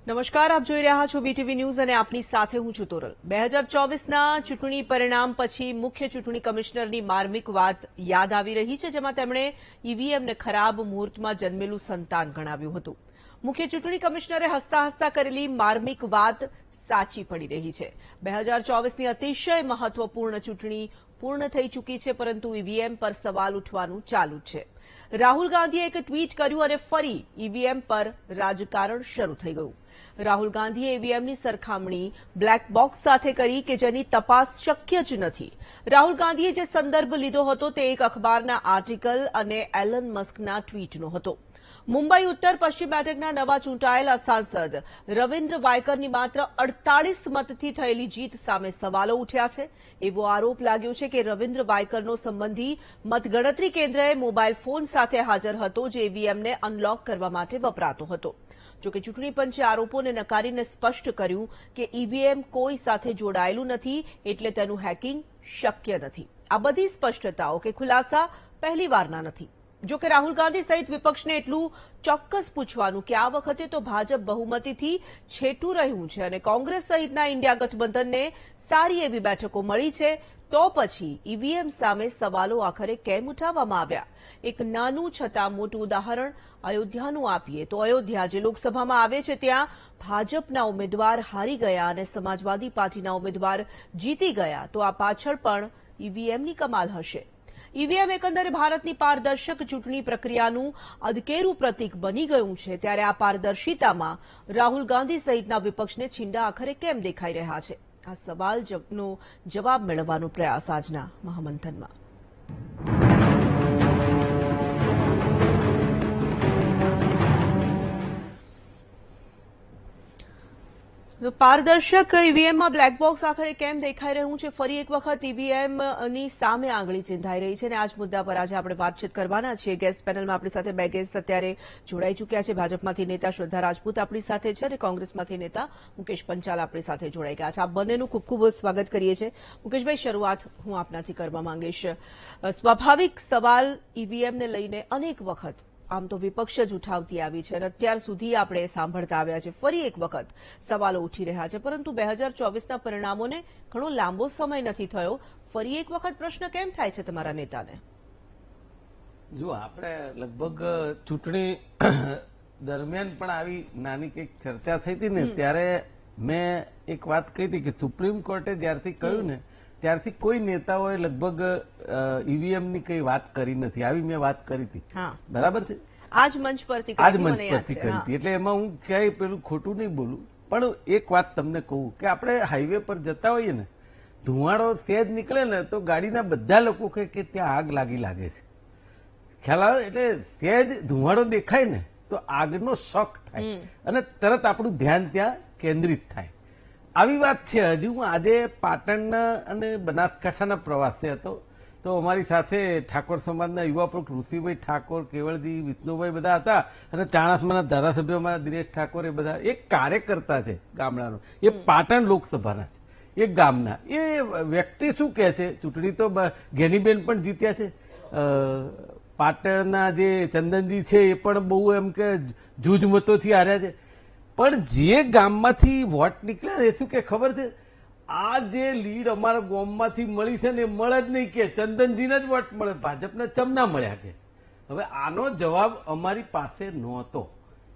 નમસ્કાર, આપ જોઈ રહ્યા છો બીટીવી ન્યૂઝ અને આપની સાથે હું છું તોરલ। 2024ના ચૂંટણી પરિણામ પછી મુખ્ય ચૂંટણી કમિશનરની માર્મિક વાત યાદ આવી રહી છે, જેમાં તેમણે ઈવીએમને ખરાબ મુહૂર્તમાં જન્મેલું સંતાન ગણાવ્યું હતું। મુખ્ય ચૂંટણી કમિશનરે હસતા હસતા કરેલી માર્મિક વાત સાચી પડી રહી છે। 2024ની અતિશય મહત્વપૂર્ણ ચૂંટણી પૂર્ણ થઈ ચૂકી છે, પરંતુ ઈવીએમ પર સવાલ ઉઠવાનું ચાલુ છે। રાહુલ ગાંધીએ એક ટ્વીટ કર્યું અને ફરી ઈવીએમ પર રાજકારણ શરૂ થઈ ગયું। રાહુલ ગાંધીએ ઈવીએમની સરખામણી બ્લેક બોક્સ સાથે કરી કે જેની તપાસ શક્ય જ નથી। રાહુલ ગાંધીએ જે સંદર્ભ લીધો હતો તે એક અખબારના આર્ટિકલ અને એલન મસ્કના ટ્વીટનો હતો। મુંબઈ ઉત્તર પશ્ચિમ બેઠકના નવા ચૂંટાયેલા સાંસદ રવિન્દ્ર વાયકરની માત્ર 48 મતથી થયેલી જીત સામે સવાલો ઉઠ્યા છે। એવો આરોપ લાગ્યો છે કે રવિન્દ્ર વાયકરનો સંબંધી મતગણતરી કેન્દ્રએ મોબાઈલ ફોન સાથે હાજર હતો, જે ઈવીએમને અનલોક કરવા માટે વપરાતો હતો। જોકે ચૂંટણી પંચે આરોપોને નકારીને સ્પષ્ટ કર્યું કે ઈવીએમ કોઈ સાથે જોડાયેલું નથી, એટલે તેનું હેકિંગ શક્ય નથી। આ બધી સ્પષ્ટતાઓ કે ખુલાસા પહેલીવારના નથી। જોકે રાહુલ ગાંધી સહિત વિપક્ષને એટલું ચોક્કસ પૂછવાનું કે આ વખતે તો ભાજપ બહુમતીથી છેટું રહ્યું છે અને કોંગ્રેસ સહિતના ઇન્ડિયા ગઠબંધનને સારી એવી બેઠકો મળી છે, તો પછી ઈવીએમ સામે સવાલો આખરે કેમ ઉઠાવવામાં આવ્યા? એક નાનું છતાં મોટું ઉદાહરણ અયોધ્યાનું આપીએ તો અયોધ્યા જે લોકસભામાં આવે છે, ત્યાં ભાજપના ઉમેદવાર હારી ગયા અને સમાજવાદી પાર્ટીના ઉમેદવાર જીતી ગયા, તો આ પાછળ પણ ઈવીએમની કમાલ હશે। ઈવીએમ એકંદરે ભારતની પારદર્શક ચૂંટણી પ્રક્રિયાનું અધકેરું પ્રતીક બની ગયું છે, ત્યારે આ પારદર્શિતામાં રાહુલ ગાંધી સહિતના વિપક્ષને છીંડા આખરે કેમ દેખાઈ રહ્યા છે? આ સવાલનો જવાબ મેળવવાનો પ્રયાસ આજના મહામંથનમાં। પારદર્શક ઈવીએમમાં બ્લેક બોક્સ આખરે કેમ દેખાઈ રહ્યું છે? ફરી એક વખત ઈવીએમની સામે આંગળી ચિંધાઈ રહી છે અને આ જ મુદ્દા પર આજે આપણે વાતચીત કરવાના છીએ। ગેસ્ટ પેનલમાં આપણી સાથે બે ગેસ્ટ અત્યારે જોડાઈ ચૂક્યા છે। ભાજપમાંથી નેતા શ્રદ્ધા રાજપૂત આપણી સાથે છે અને કોંગ્રેસમાંથી નેતા મુકેશ પંચાલ આપણી સાથે જોડાઈ ગયા છે। આ બંનેનું ખૂબ ખૂબ સ્વાગત કરીએ છીએ। મુકેશભાઈ, શરૂઆત હું આપનાથી કરવા માંગીશ। સ્વાભાવિક સવાલ ઈવીએમને લઈને અનેક વખત આમ તો વિપક્ષ જ ઉઠાવતી આવી છે અને અત્યાર સુધી આપણે સાંભળતા આવ્યા છે। ફરી એક વખત સવાલો ઉઠી રહ્યા છે, પરંતુ 2024ના પરિણામોને ઘણો લાંબો સમય નથી થયો, ફરી એક વખત પ્રશ્ન કેમ થાય છે તમારા નેતાને? જો આપણે લગભગ ચૂંટણી દરમિયાન પણ આવી નાની કંઈક ચર્ચા થઈ હતી ને, ત્યારે મેં એક વાત કહી હતી કે સુપ્રીમ કોર્ટે જ્યારથી કહ્યું ને ત્યારથી કોઈ નેતાઓએ લગભગ ઈવીએમની કઈ વાત કરી નથી, આવી મેં વાત કરી હતી, બરાબર છે? આજ મંચ પરથી કરી હતી, એટલે એમાં હું ક્યાંય પેલું ખોટું નહીં બોલું। પણ એક વાત તમને કહું કે આપણે હાઈવે પર જતા હોઈએ ને, ધુમાડો સહેજ નીકળે ને તો ગાડીના બધા લોકો કહે કે ત્યાં આગ લાગે છે, ખ્યાલ આવે? એટલે સહેજ ધુમાડો દેખાય ને તો આગનો શોખ થાય અને તરત આપણું ધ્યાન ત્યાં કેન્દ્રિત થાય। આવી વાત છે। હજુ હું આજે પાટણના અને બનાસકાંઠાના પ્રવાસે હતો, તો અમારી સાથે ઠાકોર સમાજના યુવા પ્રમુખ ઋષિભાઈ ઠાકોર, કેવળજી, વિષ્ણુભાઈ બધા હતા અને ચાણસ્માના ધારાસભ્ય અમારા દિનેશ ઠાકોર, એ બધા એક કાર્યકર્તા છે ગામડાનો, એ પાટણ લોકસભાના છે, એક ગામના। એ વ્યક્તિ શું કહે છે, ચૂંટણી તો ગેનીબેન પણ જીત્યા છે, પાટણના જે ચંદનજી છે એ પણ બહુ એમ કે જૂજ મતોથી હાર્યા છે, પણ જે ગામમાંથી વોટ નીકળ્યા ને, શું કે ખબર છે, આ જે લીડ અમારા ગામમાંથી મળી છે ને એ મળે જ નહીં, કે ચંદનજીને જ વોટ મળે, ભાજપને ચમના મળ્યા કે। હવે આનો જવાબ અમારી પાસે નહોતો,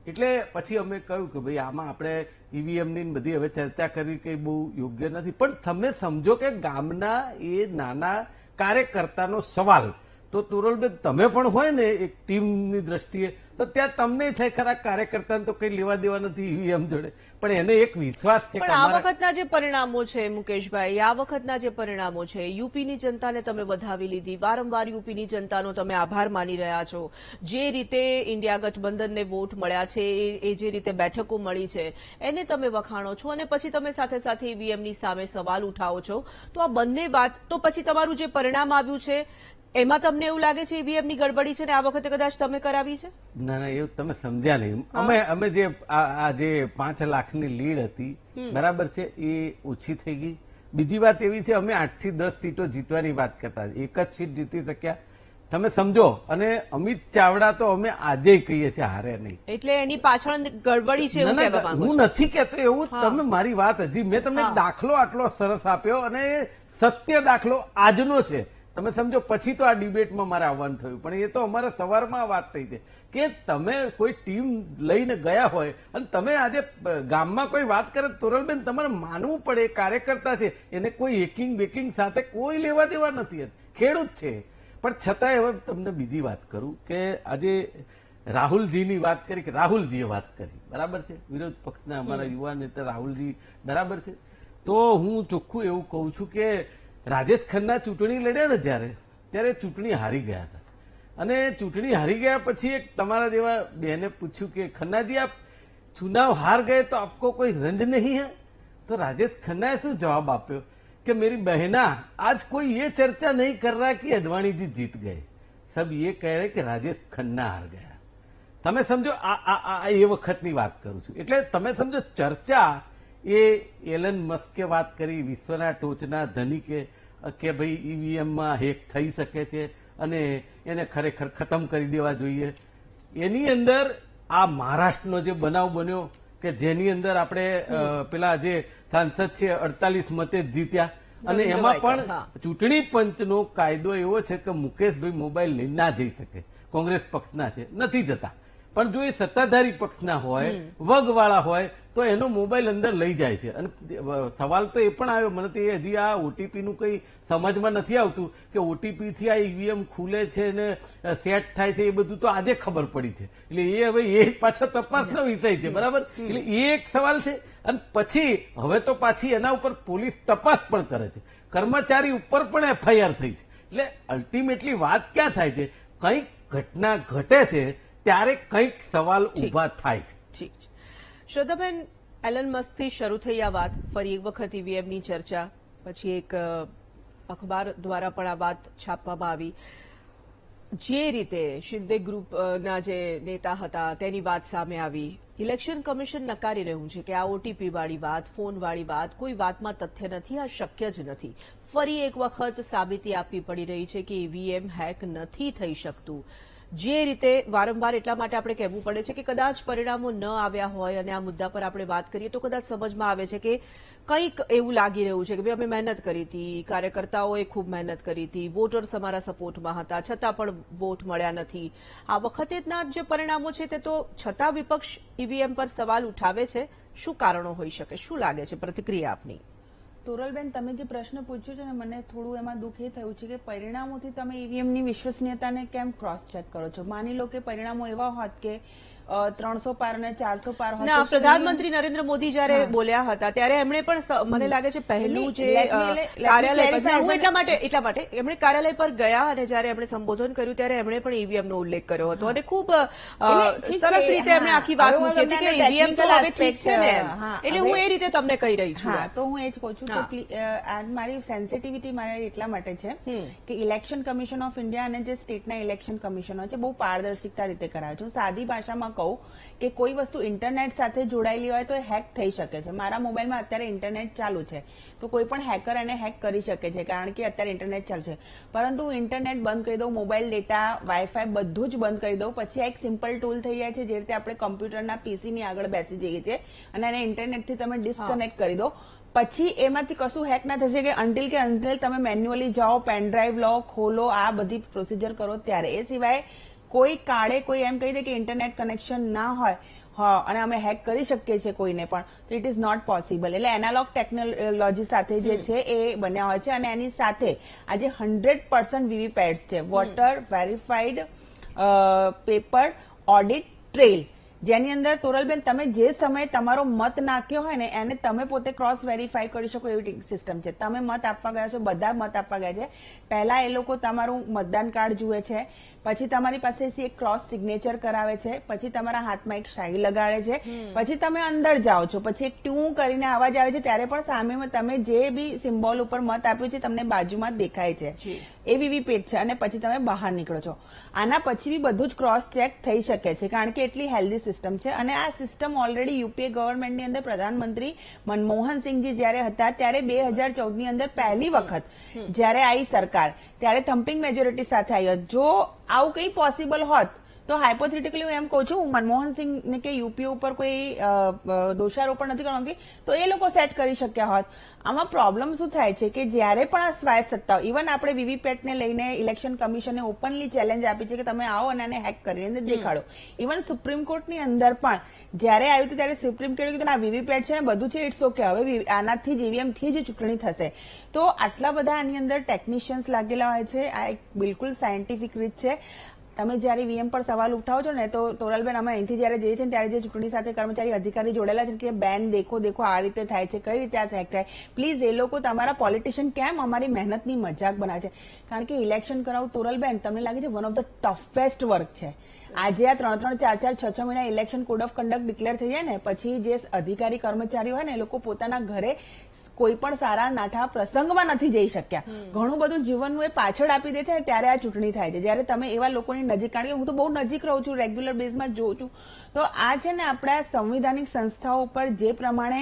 એટલે પછી અમે કહ્યું કે ભાઈ આમાં આપણે ઈવીએમની બધી હવે ચર્ચા કરવી કંઈ બહુ યોગ્ય નથી। પણ તમે સમજો કે ગામના એ નાના કાર્યકર્તાનો સવાલ તો તુરલબેન તમે પણ હોય ને એક ટીમની દ્રષ્ટિએ, તો ત્યાં તમને થાય ખરા કાર્યકર્તાને તો કઈ લેવા દેવા નથી ઈવીએમ જોડે, પણ એને એક વિશ્વાસ છે। પણ આ વખતના જે પરિણામો છે મુકેશભાઈ, આ વખતના જે પરિણામો છે, યુપીની જનતાને તમે વધાવી લીધી, વારંવાર યુપીની જનતાનો તમે આભાર માની રહ્યા છો, જે રીતે ઇન્ડિયા ગઠબંધનને વોટ મળ્યા છે, એ જે રીતે બેઠકો મળી છે એને તમે વખાણો છો અને પછી તમે સાથે સાથે ઈવીએમની સામે સવાલ ઉઠાવો છો, તો આ બંને વાત, તો પછી તમારું જે પરિણામ આવ્યું છે એમાં તમને એવું લાગે છે ઈવીએમની ગડબડી છે ને આ વખતે કદાચ તમે કરાવી છે? ના ના, એવું તમે સમજ્યા નહીં। અમે જે આ જે 5 લાખની લીડ હતી, બરાબર છે, એ ઓછી થઈ ગઈ। બીજી વાત એવી છે, અમે 8 થી 10 સીટો જીતવાની વાત કરતા, એક જ સીટ જીતી શક્યા, તમે સમજો. અને અમિત ચાવડા તો અમે આજે કહીએ છીએ હારે નહીં. એટલે એની પાછળ ગડબડી છે એવું ના, કહેવા ના, માંગો હું છો? નથી કહેતો એવું. તમે મારી વાત હજી મેં તમને એક દાખલો આટલો સરસ આપ્યો અને સત્ય દાખલો આજનો છે. તમે સમજો પછી તો આ ડિબેટમાં મારે આવવાનું થયું, પણ એ તો અમારા સવારમાં વાત થઈ છે કે તમે કોઈ ટીમ લઈને ગયા હોય અને તમે આજે ગામમાં કોઈ વાત કરે તોરલબેન તમારે માનવું પડે. કાર્યકર્તા છે, એને કોઈ હેકિંગ બેકિંગ સાથે કોઈ લેવા દેવા નથી, ખેડૂત છે. પણ છતાંય હવે તમને બીજી વાત કરું કે આજે રાહુલજીની વાત કરી કે રાહુલજીએ વાત કરી, બરાબર છે, વિરોધ પક્ષના અમારા યુવા નેતા રાહુલજી, બરાબર છે. તો હું ચોખ્ખું એવું કહું છું કે રાજેશ ખન્ના ચૂંટણી લડ્યા ને ત્યારે ચૂંટણી હારી ગયા હતા. અને ચૂંટણી હારી ગયા પછી એક તમારા જેવા બેને પૂછ્યું કે ખન્નાજી આપ ચુનાવ હાર ગए તો આપકો કોઈ રંજ નહીં है? तो राजेश खन्ना શું જવાબ આપ્યો कि मेरी बहना आज कोई ये चर्चा नहीं कर रहा कि अडवाणी जी जीत गए, सब ये कह रहे कि राजेश खन्ना हार गया. તમે સમજો આ એ વખતની વાત કરું છું. એટલે તમે સમજો ચર્ચા એ એલન મસ્કે વાત કરી, વિશ્વના ટોચના ધનિકે, કે ભાઈ ઈવીએમમાં હેક થઈ શકે છે અને એને ખરેખર ખતમ કરી દેવા જોઈએ. એની અંદર આ મહારાષ્ટ્રનો જે બનાવ બન્યો કે જેની અંદર આપણે પેલા જે સાંસદ છે 48 મતે જ જીત્યા અને એમાં પણ ચૂંટણી પંચનો કાયદો એવો છે કે મુકેશભાઈ મોબાઈલ લઈ ના જઈ શકે. કોંગ્રેસ પક્ષના છે, નથી જતા. પણ જો એ સત્તાધારી પક્ષના હોય, વગવાળા હોય તો એનો મોબાઈલ અંદર લઈ જાય છે. અને સવાલ તો એ પણ આવ્યો મને તો એ હજી આ ઓટીપીનું કંઈ સમજમાં નથી આવતું કે ઓટીપી થી આ ઈવીએમ ખુલે છે ને સેટ થાય છે, એ બધું તો આજે ખબર પડી છે. એટલે એ હવે એ પાછો તપાસનો વિષય છે, બરાબર. એટલે એ એક સવાલ છે. અને પછી હવે તો પાછી એના ઉપર પોલીસ તપાસ પણ કરે છે, કર્મચારી ઉપર પણ એફઆઈઆર થઈ છે. એટલે અલ્ટિમેટલી વાત ક્યાં થાય છે, કંઈક ઘટના ઘટે છે ત્યારે કંઈક સવાલ ઉભા થાય છે. ઠીક છે શ્રદ્ધાબેન, એલન મસ્કથી શરૂ થઈ આ વાત, ફરી એક વખત ઈવીએમની ચર્ચા, પછી એક અખબાર દ્વારા પણ આ વાત છાપવામાં આવી. જે રીતે શિંદે ગ્રુપના જે નેતા હતા તેની વાત સામે આવી. ઇલેક્શન કમિશન નકારી રહ્યું છે કે આ ઓટીપી વાળી વાત, ફોન વાળી વાત, કોઈ વાતમાં તથ્ય નથી, આ શક્ય જ નથી. ફરી એક વખત સાબિતી આપવી પડી રહી છે કે ઈવીએમ હેક નથી થઈ શકતું. જે રીતે વારંવાર એટલા માટે આપણે કહેવું પડે છે કે કદાચ પરિણામો ન આવ્યા હોય અને આ મુદ્દા પર આપણે વાત કરીએ તો કદાચ સમજમાં આવે છે કે કંઈક એવું લાગી રહ્યું છે કે ભાઈ અમે મહેનત કરી હતી, કાર્યકર્તાઓએ ખૂબ મહેનત કરી હતી, વોટર્સ અમારા સપોર્ટમાં હતા, છતાં પણ વોટ મળ્યા નથી. આ વખતેના જે પરિણામો છે તે તો છતાં વિપક્ષ ઈવીએમ પર સવાલ ઉઠાવે છે. શું કારણો હોઈ શકે? શું લાગે છે? પ્રતિક્રિયા આપની. તોરલબેન, તમે જે પ્રશ્ન પૂછ્યો છે ને, મને થોડું એમાં દુઃખ એ થયું છે કે પરિણામોથી તમે ઈવીએમની વિશ્વસનીયતાને કેમ ક્રોસ ચેક કરો છો? માની લો કે પરિણામો એવા હોત કે 300 પાર અને 400 પાર હોત. ના, પ્રધાનમંત્રી નરેન્દ્ર મોદી જયારે બોલ્યા હતા ત્યારે એમણે પણ મને લાગે છે પહેલું જે કાર્યાલય પર, હું એટલા માટે એમણે કાર્યાલય પર ગયા અને જયારે એમણે સંબોધન કર્યું ત્યારે એમણે પણ ઈવીએમ નો ઉલ્લેખ કર્યો હતો અને ખૂબ સરસ રીતે એમણે આખી વાત મૂકી હતી કે ઈવીએમ તો હવે ઠીક છે ને. એટલે હું એ રીતે તમને કહી રહી છું. તો હું એ જ કહું છું કે મારી સેન્સિટિવિટી મારે એટલા માટે છે કે ઇલેક્શન કમિશન ઓફ ઇન્ડિયા અને જે સ્ટેટના ઇલેક્શન કમિશનો છે બહુ પારદર્શિકતા રીતે કરાવે છે. સાદી ભાષામાં કહું કે કોઈ વસ્તુ ઇન્ટરનેટ સાથે જોડાયેલી હોય તો એ હેક થઈ શકે છે. મારા મોબાઈલમાં અત્યારે ઇન્ટરનેટ ચાલુ છે તો કોઈ પણ હેકર એને હેક કરી શકે છે કારણ કે અત્યારે ઇન્ટરનેટ ચાલુ છે. પરંતુ ઇન્ટરનેટ બંધ કરી દઉં, મોબાઈલ ડેટા, વાઈફાઈ બધું જ બંધ કરી દઉં, પછી એક સિમ્પલ ટૂલ થઈ જાય છે જે રીતે આપણે કમ્પ્યુટરના પીસીની આગળ બેસી જઈએ છીએ અને એને ઇન્ટરનેટથી તમે ડિસ્કનેક્ટ કરી દો, પછી એમાંથી કશું હેક ના થશે કે અનટિલ તમે મેન્યુઅલી જાઓ, પેનડ્રાઈવ લો, ખોલો, આ બધી પ્રોસિજર કરો ત્યારે. એ સિવાય કોઈ કાળે કોઈ એમ કહી દે કે ઇન્ટરનેટ કનેક્શન ના હોય અને અમે હેક કરી શકીએ છીએ કોઈને પણ, તો ઇટ ઇઝ નોટ પોસિબલ. એટલે એનાલોગ ટેકનોલોજી સાથે જે છે એ બન્યા હોય છે અને એની સાથે આજે 100% વીવીપેટ્સ છે, water verified paper audit trail, જેની અંદર તોરલબેન તમે જે સમયે તમારો મત નાખ્યો હોય ને એને તમે પોતે ક્રોસ વેરીફાઈ કરી શકો એવી સિસ્ટમ છે. તમે મત આપવા ગયા છો, બધા મત આપવા ગયા છે, પહેલા એ લોકો તમારું મતદાન કાર્ડ જુએ છે, પછી તમારી પાસેથી એક ક્રોસ સિગ્નેચર કરાવે છે, પછી તમારા હાથમાં એક શાહી લગાડે છે, પછી તમે અંદર જાઓ છો, પછી એક ટ્યુ કરીને અવાજ આવે છે ત્યારે પણ સામે તમે જે બી સિમ્બોલ ઉપર મત આપ્યું છે તમને બાજુમાં દેખાય છે. એ વીવીપેટ છે અને પછી તમે બહાર નીકળો છો. આના પછી બી બધું જ ક્રોસ ચેક થઈ શકે છે કારણ કે એટલી હેલ્ધી સિસ્ટમ છે અને આ સિસ્ટમ ઓલરેડી યુપીએ ગવર્મેન્ટની અંદર પ્રધાનમંત્રી મનમોહન સિંહજી જ્યારે હતા ત્યારે 2014ની અંદર પહેલી વખત જ્યારે આવી સરકાર ત્યારે થમ્પિંગ મેજોરિટી સાથે આવી હોત. જો આવું કંઈ પોસિબલ હોત તો હાઇપોથેટિકલી હું એમ કહું છું, હું મનમોહન સિંહને કે યુપીએ ઉપર કોઈ દોષારોપણ નથી કરવા માંગતી, તો એ લોકો સેટ કરી શક્યા હોત. આમાં પ્રોબ્લેમ શું થાય છે કે જ્યારે પણ આ સ્વાયત્ત સત્તાઓ, ઇવન આપણે વીવીપેટને લઈને ઇલેક્શન કમિશને ઓપનલી ચેલેન્જ આપી છે કે તમે આવો અને આને હેક કરીને દેખાડો. ઇવન સુપ્રીમ કોર્ટની અંદર પણ જ્યારે આવ્યું હતું ત્યારે સુપ્રીમ કોર્ટે કીધું આ વીવીપેટ છે ને બધું છે, ઇટ્સ ઓકે, હવે આનાથી જ ઈવીએમથી જ ચૂંટણી થશે. તો આટલા બધા આની અંદર ટેકનિશિયન્સ લાગેલા હોય છે. આ એક બિલકુલ સાયન્ટિફિક રીત છે. તમે જયારે વીએમ પર સવાલ ઉઠાવો છો ને તો તોરલબેન અમે અહીંથી જયારે જઈએ છીએ ત્યારે જે ચૂંટણી સાથે કર્મચારી અધિકારી જોડેલા છે કે બેન દેખો આ રીતે થાય છે, કઈ રીતે આ હેક થાય, પ્લીઝ એ લોકો તમારા પોલિટિશિયન કેમ અમારી મહેનતની મજાક બનાવે છે? કારણ કે ઇલેક્શન કરાવું તોરલબેન તમને લાગે છે one of the toughest work છે. આજે આ 3-3, 4-4, 6-6 મહિના election code of conduct declare થઈ જાય ને પછી જે અધિકારી કર્મચારીઓ હોય ને એ લોકો પોતાના ઘરે કોઈ પણ સારા નાઠા પ્રસંગમાં નથી જઈ શક્યા. ઘણું બધું જીવનનું એ પાછળ આપી દે છે ત્યારે આ ચૂંટણી થાય છે. જ્યારે તમે એવા લોકોની નજીક, કારણ કે હું તો બહુ નજીક રહું છું, રેગ્યુલર બેઝમાં જોઉં છું, તો આ છે ને આપણા સંવિધાનિક સંસ્થાઓ ઉપર જે પ્રમાણે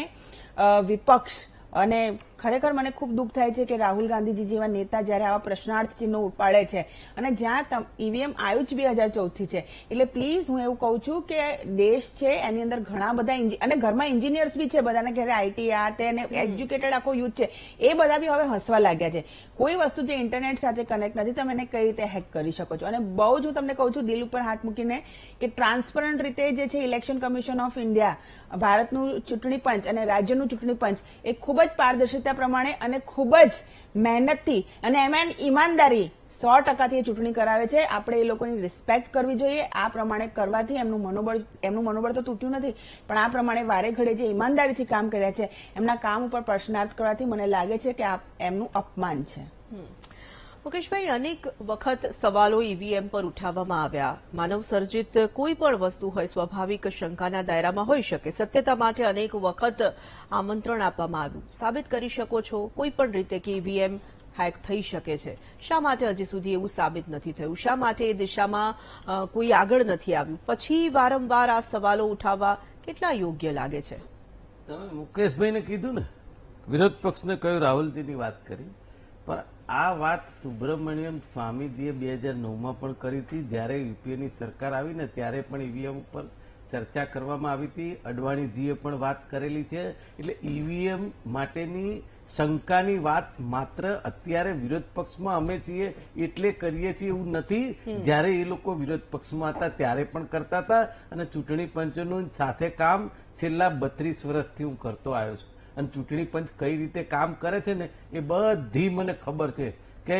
વિપક્ષ અને ખરેખર મને ખૂબ દુઃખ થાય છે કે રાહુલ ગાંધીજી જેવા નેતા જ્યારે આવા પ્રશ્નાર્થ ચિહ્નો ઉપાડે છે અને જ્યાં ઈવીએમ આવ્યું જ 2014થી છે. એટલે પ્લીઝ હું એવું કહું છું કે દેશ છે એની અંદર ઘણા બધા અને ઘરમાં એન્જિનિયર્સ બી છે, બધાના ઘરે આઈટી આ તે એજ્યુકેટેડ આખો યુથ છે, એ બધા બી હવે હસવા લાગ્યા છે. કોઈ વસ્તુ જે ઇન્ટરનેટ સાથે કનેક્ટ નથી તમે એને કઈ રીતે હેક કરી શકો છો. અને બહુ જ હું તમને કહું છું દિલ ઉપર હાથ મૂકીને કે ટ્રાન્સપરન્ટ રીતે જે છે ઇલેક્શન કમિશન ઓફ ઇન્ડિયા, ભારતનું ચૂંટણી પંચ અને રાજ્યનું ચૂંટણી પંચ એ ખૂબ જ પારદર્શિતા પ્રમાણે અને ખૂબ જ મહેનતથી અને એમાં ઈમાનદારી 100%થી ચૂંટણી કરાવે છે. આપણે એ લોકોની રિસ્પેક્ટ કરવી જોઈએ. આ પ્રમાણે કરવાથી એમનું મનોબળ તો તૂટ્યું નથી, પણ આ પ્રમાણે વારે ઘડે જે ઈમાનદારીથી કામ કર્યા છે એમના કામ ઉપર પ્રશ્નાર્થ કરવાથી મને લાગે છે કે આ એમનું અપમાન છે. મુકેશભાઈ, અનેક વખત સવાલો ઈવીએમ પર ઉઠાવવામાં આવ્યા. માનવ સર્જિત કોઈ પણ વસ્તુ હોય સ્વાભાવિક શંકાના દાયરામાં હોઈ શકે. સત્યતા માટે અનેક વખત આમંત્રણ આપવામાં આવ્યું. સાબિત કરી શકો છો કોઈ પણ રીતે કે ઈવીએમ હેક થઈ શકે છે? શા માટે હજી સુધી એવું સાબિત નથી થયું? શા માટે એ દિશામાં કોઈ આગળ નથી આવ્યું? પછી વારંવાર આ સવાલો ઉઠાવવા કેટલા યોગ્ય લાગે છે? તમે મુકેશભાઈને કીધું ને, વિરોધ પક્ષને કહ્યું, રાહુલજીની વાત કરી, પણ આ વાત સુબ્રમણ્યમ સ્વામીજીએ 2009માં પણ કરી હતી. જ્યારે યુપીએની સરકાર આવી ને ત્યારે પણ ઈવીએમ ઉપર ચર્ચા કરવામાં આવી હતી. અડવાણીજીએ પણ વાત કરેલી છે. એટલે ઈવીએમ માટેની શંકાની વાત માત્ર અત્યારે વિરોધ પક્ષમાં અમે છીએ એટલે કરીએ છીએ એવું નથી. જ્યારે એ લોકો વિરોધ પક્ષમાં હતા ત્યારે પણ કરતા હતા અને ચૂંટણી પંચનું સાથે કામ છેલ્લા 32 વર્ષથી હું કરતો આવ્યો છું. અને ચૂંટણી પંચ કઈ રીતે કામ કરે છે ને એ બધી મને ખબર છે કે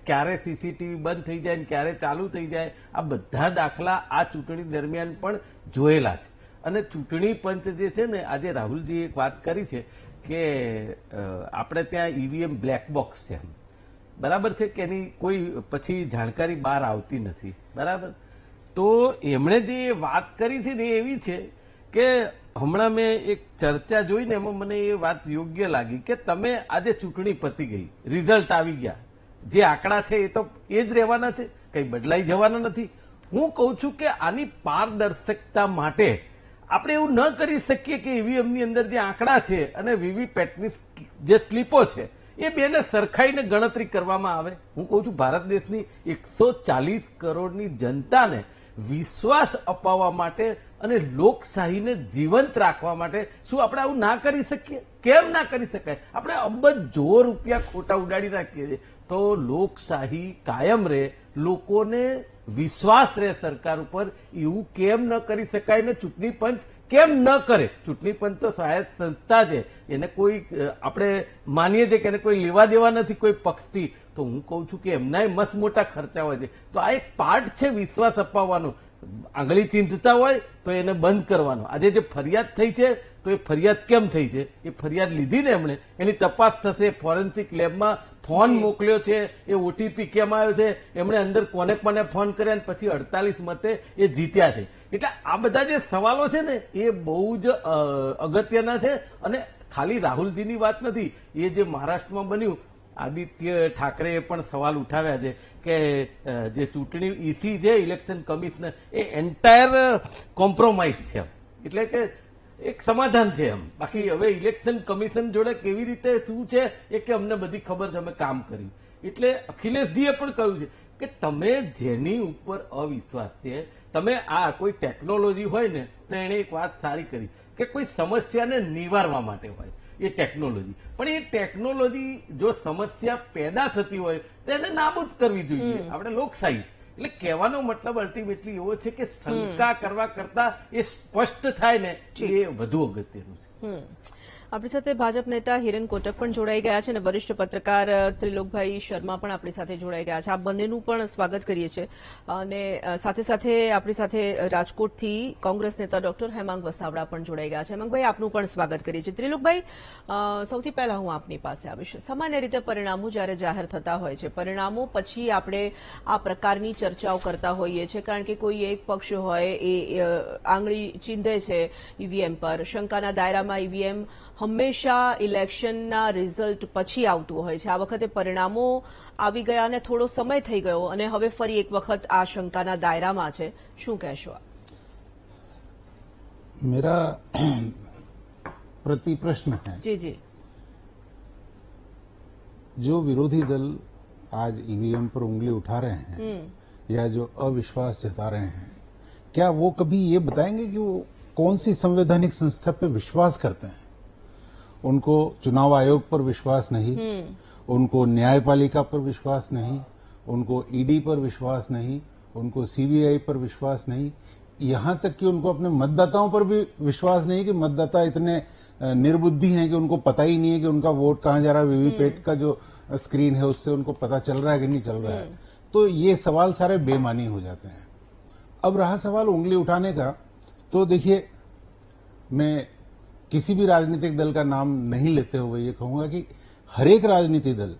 ક્યારે સીસીટીવી બંધ થઈ જાય ને ક્યારે ચાલુ થઈ જાય. આ બધા દાખલા આ ચૂંટણી દરમિયાન પણ જોયેલા છે. અને ચૂંટણી પંચ જે છે ને, આજે રાહુલજીએ એક વાત કરી છે કે આપણે ત્યાં ઈવીએમ બ્લેક બોક્સ છે, બરાબર છે કે એની કોઈ પછી જાણકારી બહાર આવતી નથી, બરાબર. તો એમણે જે વાત કરી છે ને એવી છે કે હમણાં મેં એક ચર્ચા જોઈને એમાં મને એ વાત યોગ્ય લાગી કે તમે આજે ચૂંટણી પતી ગઈ, રિઝલ્ટ આવી ગયા, જે આંકડા છે એ તો એ જ રહેવાના છે, કંઈ બદલાઈ જવાના નથી. હું કહું છું કે આની પારદર્શકતા માટે આપણે એવું ન કરી શકીએ કે ઈવીએમની અંદર જે આંકડા છે અને વીવીપેટની જે સ્લીપો છે એ બેને સરખાઈને ગણતરી કરવામાં આવે. હું કહું છું ભારત દેશની 140 કરોડની જનતાને વિશ્વાસ અપાવવા માટે અને લોકશાહીને જીવંત રાખવા માટે શું આપણે આવું ના કરી શકીએ? કેમ ના કરી શકાય? આપણે અબજો રૂપિયા ખોટા ઉડાડી નાખીએ છીએ તો લોકશાહી કાયમ રહે, લોકોને વિશ્વાસ રહે સરકાર ઉપર, એવું કેમ ન કરી શકાય? ને ચૂંટણી પંચ કેમ ન કરે? ચૂંટણી પંચ તો સ્વાયત્ત સંસ્થા છે, એને કોઈ આપણે માનીએ છીએ કે એને કોઈ લેવા દેવા નથી કોઈ પક્ષથી. તો હું કહું છું કે એમના મસ્ત મોટા ખર્ચા હોય છે. તો આ એક પાર્ટ છે વિશ્વાસ અપાવવાનો. આંગળી ચીંધતા હોય તો એને બંધ કરવાનો. આજે જે ફરિયાદ થઈ છે તો એ ફરિયાદ કેમ થઈ છે? એ ફરિયાદ લીધી ને એમણે, એની તપાસ થશે. ફોરેન્સિક લેબમાં ફોન મોકલ્યો છે, એ ઓટીપી કેમ આવ્યો છે, એમણે અંદર કોને કોને ફોન કર્યા અને પછી 48 મતે એ જીત્યા છે. એટલે આ બધા જે સવાલો છે ને એ બહુ જ અગત્યના છે. અને ખાલી રાહુલજીની વાત નથી, એ જે મહારાષ્ટ્રમાં બન્યું, આદિત્ય ઠાકરેએ પણ સવાલ ઉઠાવ્યા છે કે જે ચૂંટણી ઈસી છે ઇલેક્શન કમિશનર એ એન્ટાયર કોમ્પ્રોમાઇઝ છે એટલે કે એક સમાધાન છે એમ. બાકી હવે ઇલેક્શન કમિશન જોડે કેવી રીતે શું છે એ કે અમને બધી ખબર છે, અમે કામ કર્યું. એટલે અખિલેશજીએ પણ કહ્યું છે કે તમે જેની ઉપર અવિશ્વાસ છે, તમે આ કોઈ ટેકનોલોજી હોય ને તો એને એક વાત સારી કરી કે કોઈ સમસ્યાને નિવારવા માટે હોય એ ટેકનોલોજી, પણ એ ટેકનોલોજી જો સમસ્યા પેદા થતી હોય તો એને નાબૂદ કરવી જોઈએ. આપણે લોકશાહી એટલે કહેવાનો મતલબ અલ્ટિમેટલી એવો છે કે શંકા કરવા કરતા એ સ્પષ્ટ થાય ને એ વધુ અગત્યનું છે. આપણી સાથે ભાજપ નેતા હિરેન કોટક પણ જોડાઈ ગયા છે અને વરિષ્ઠ પત્રકાર ત્રિલોકભાઈ શર્મા પણ આપણી સાથે જોડાઈ ગયા છે. આ બંનેનું પણ સ્વાગત કરીએ છીએ અને સાથે સાથે આપણી સાથે રાજકોટથી કોંગ્રેસ નેતા ડોક્ટર હેમાંગ વસાવડા પણ જોડાઈ ગયા છે. હેમાંગભાઈ, આપનું પણ સ્વાગત કરીએ છીએ. ત્રિલોકભાઈ, સૌથી પહેલા હું આપની પાસે આવીશ. સામાન્ય રીતે પરિણામો જ્યારે જાહેર થતા હોય છે, પરિણામો પછી આપણે આ પ્રકારની ચર્ચાઓ કરતા હોઈએ છીએ, કારણ કે કોઈ એક પક્ષ હોય એ આંગળી ચીંધે છે ઈવીએમ પર. શંકાના દાયરામાં ઈવીએમ હંમેશા ઇલેક્શનના રિઝલ્ટ પછી આવતું હોય છે. આ વખતે પરિણામો આવી ગયા અને થોડો સમય થઈ ગયો અને હવે ફરી એક વખત આ શંકાના દાયરામાં છે. શું કહેશો? मेरा प्रति प्रश्न है, જી જી जो विरोधी दल आज ईवीएम पर उंगली उठा रहे हैं या जो अविश्वास जता रहे हैं, क्या वो कभी ये बताएंगे कि वो कौन सी संवैधानिक संस्था पे विश्वास करते हैं? उनको चुनाव आयोग पर विश्वास नहीं, उनको न्यायपालिका पर विश्वास नहीं, उनको ईडी पर विश्वास नहीं, उनको सीबीआई पर विश्वास नहीं, यहां तक कि उनको अपने मतदाताओं पर भी विश्वास नहीं कि मतदाता इतने निर्बुद्धि हैं कि उनको पता ही नहीं है कि उनका वोट कहां जा रहा है. वीवीपैट का जो स्क्रीन है उससे उनको पता चल रहा है कि नहीं चल रहा है. तो ये सवाल सारे बेमानी हो जाते हैं. अब रहा सवाल उंगली उठाने का, तो देखिए, मैं किसी भी राजनीतिक दल का नाम नहीं लेते हुए ये कहूंगा कि हर एक राजनीतिक दल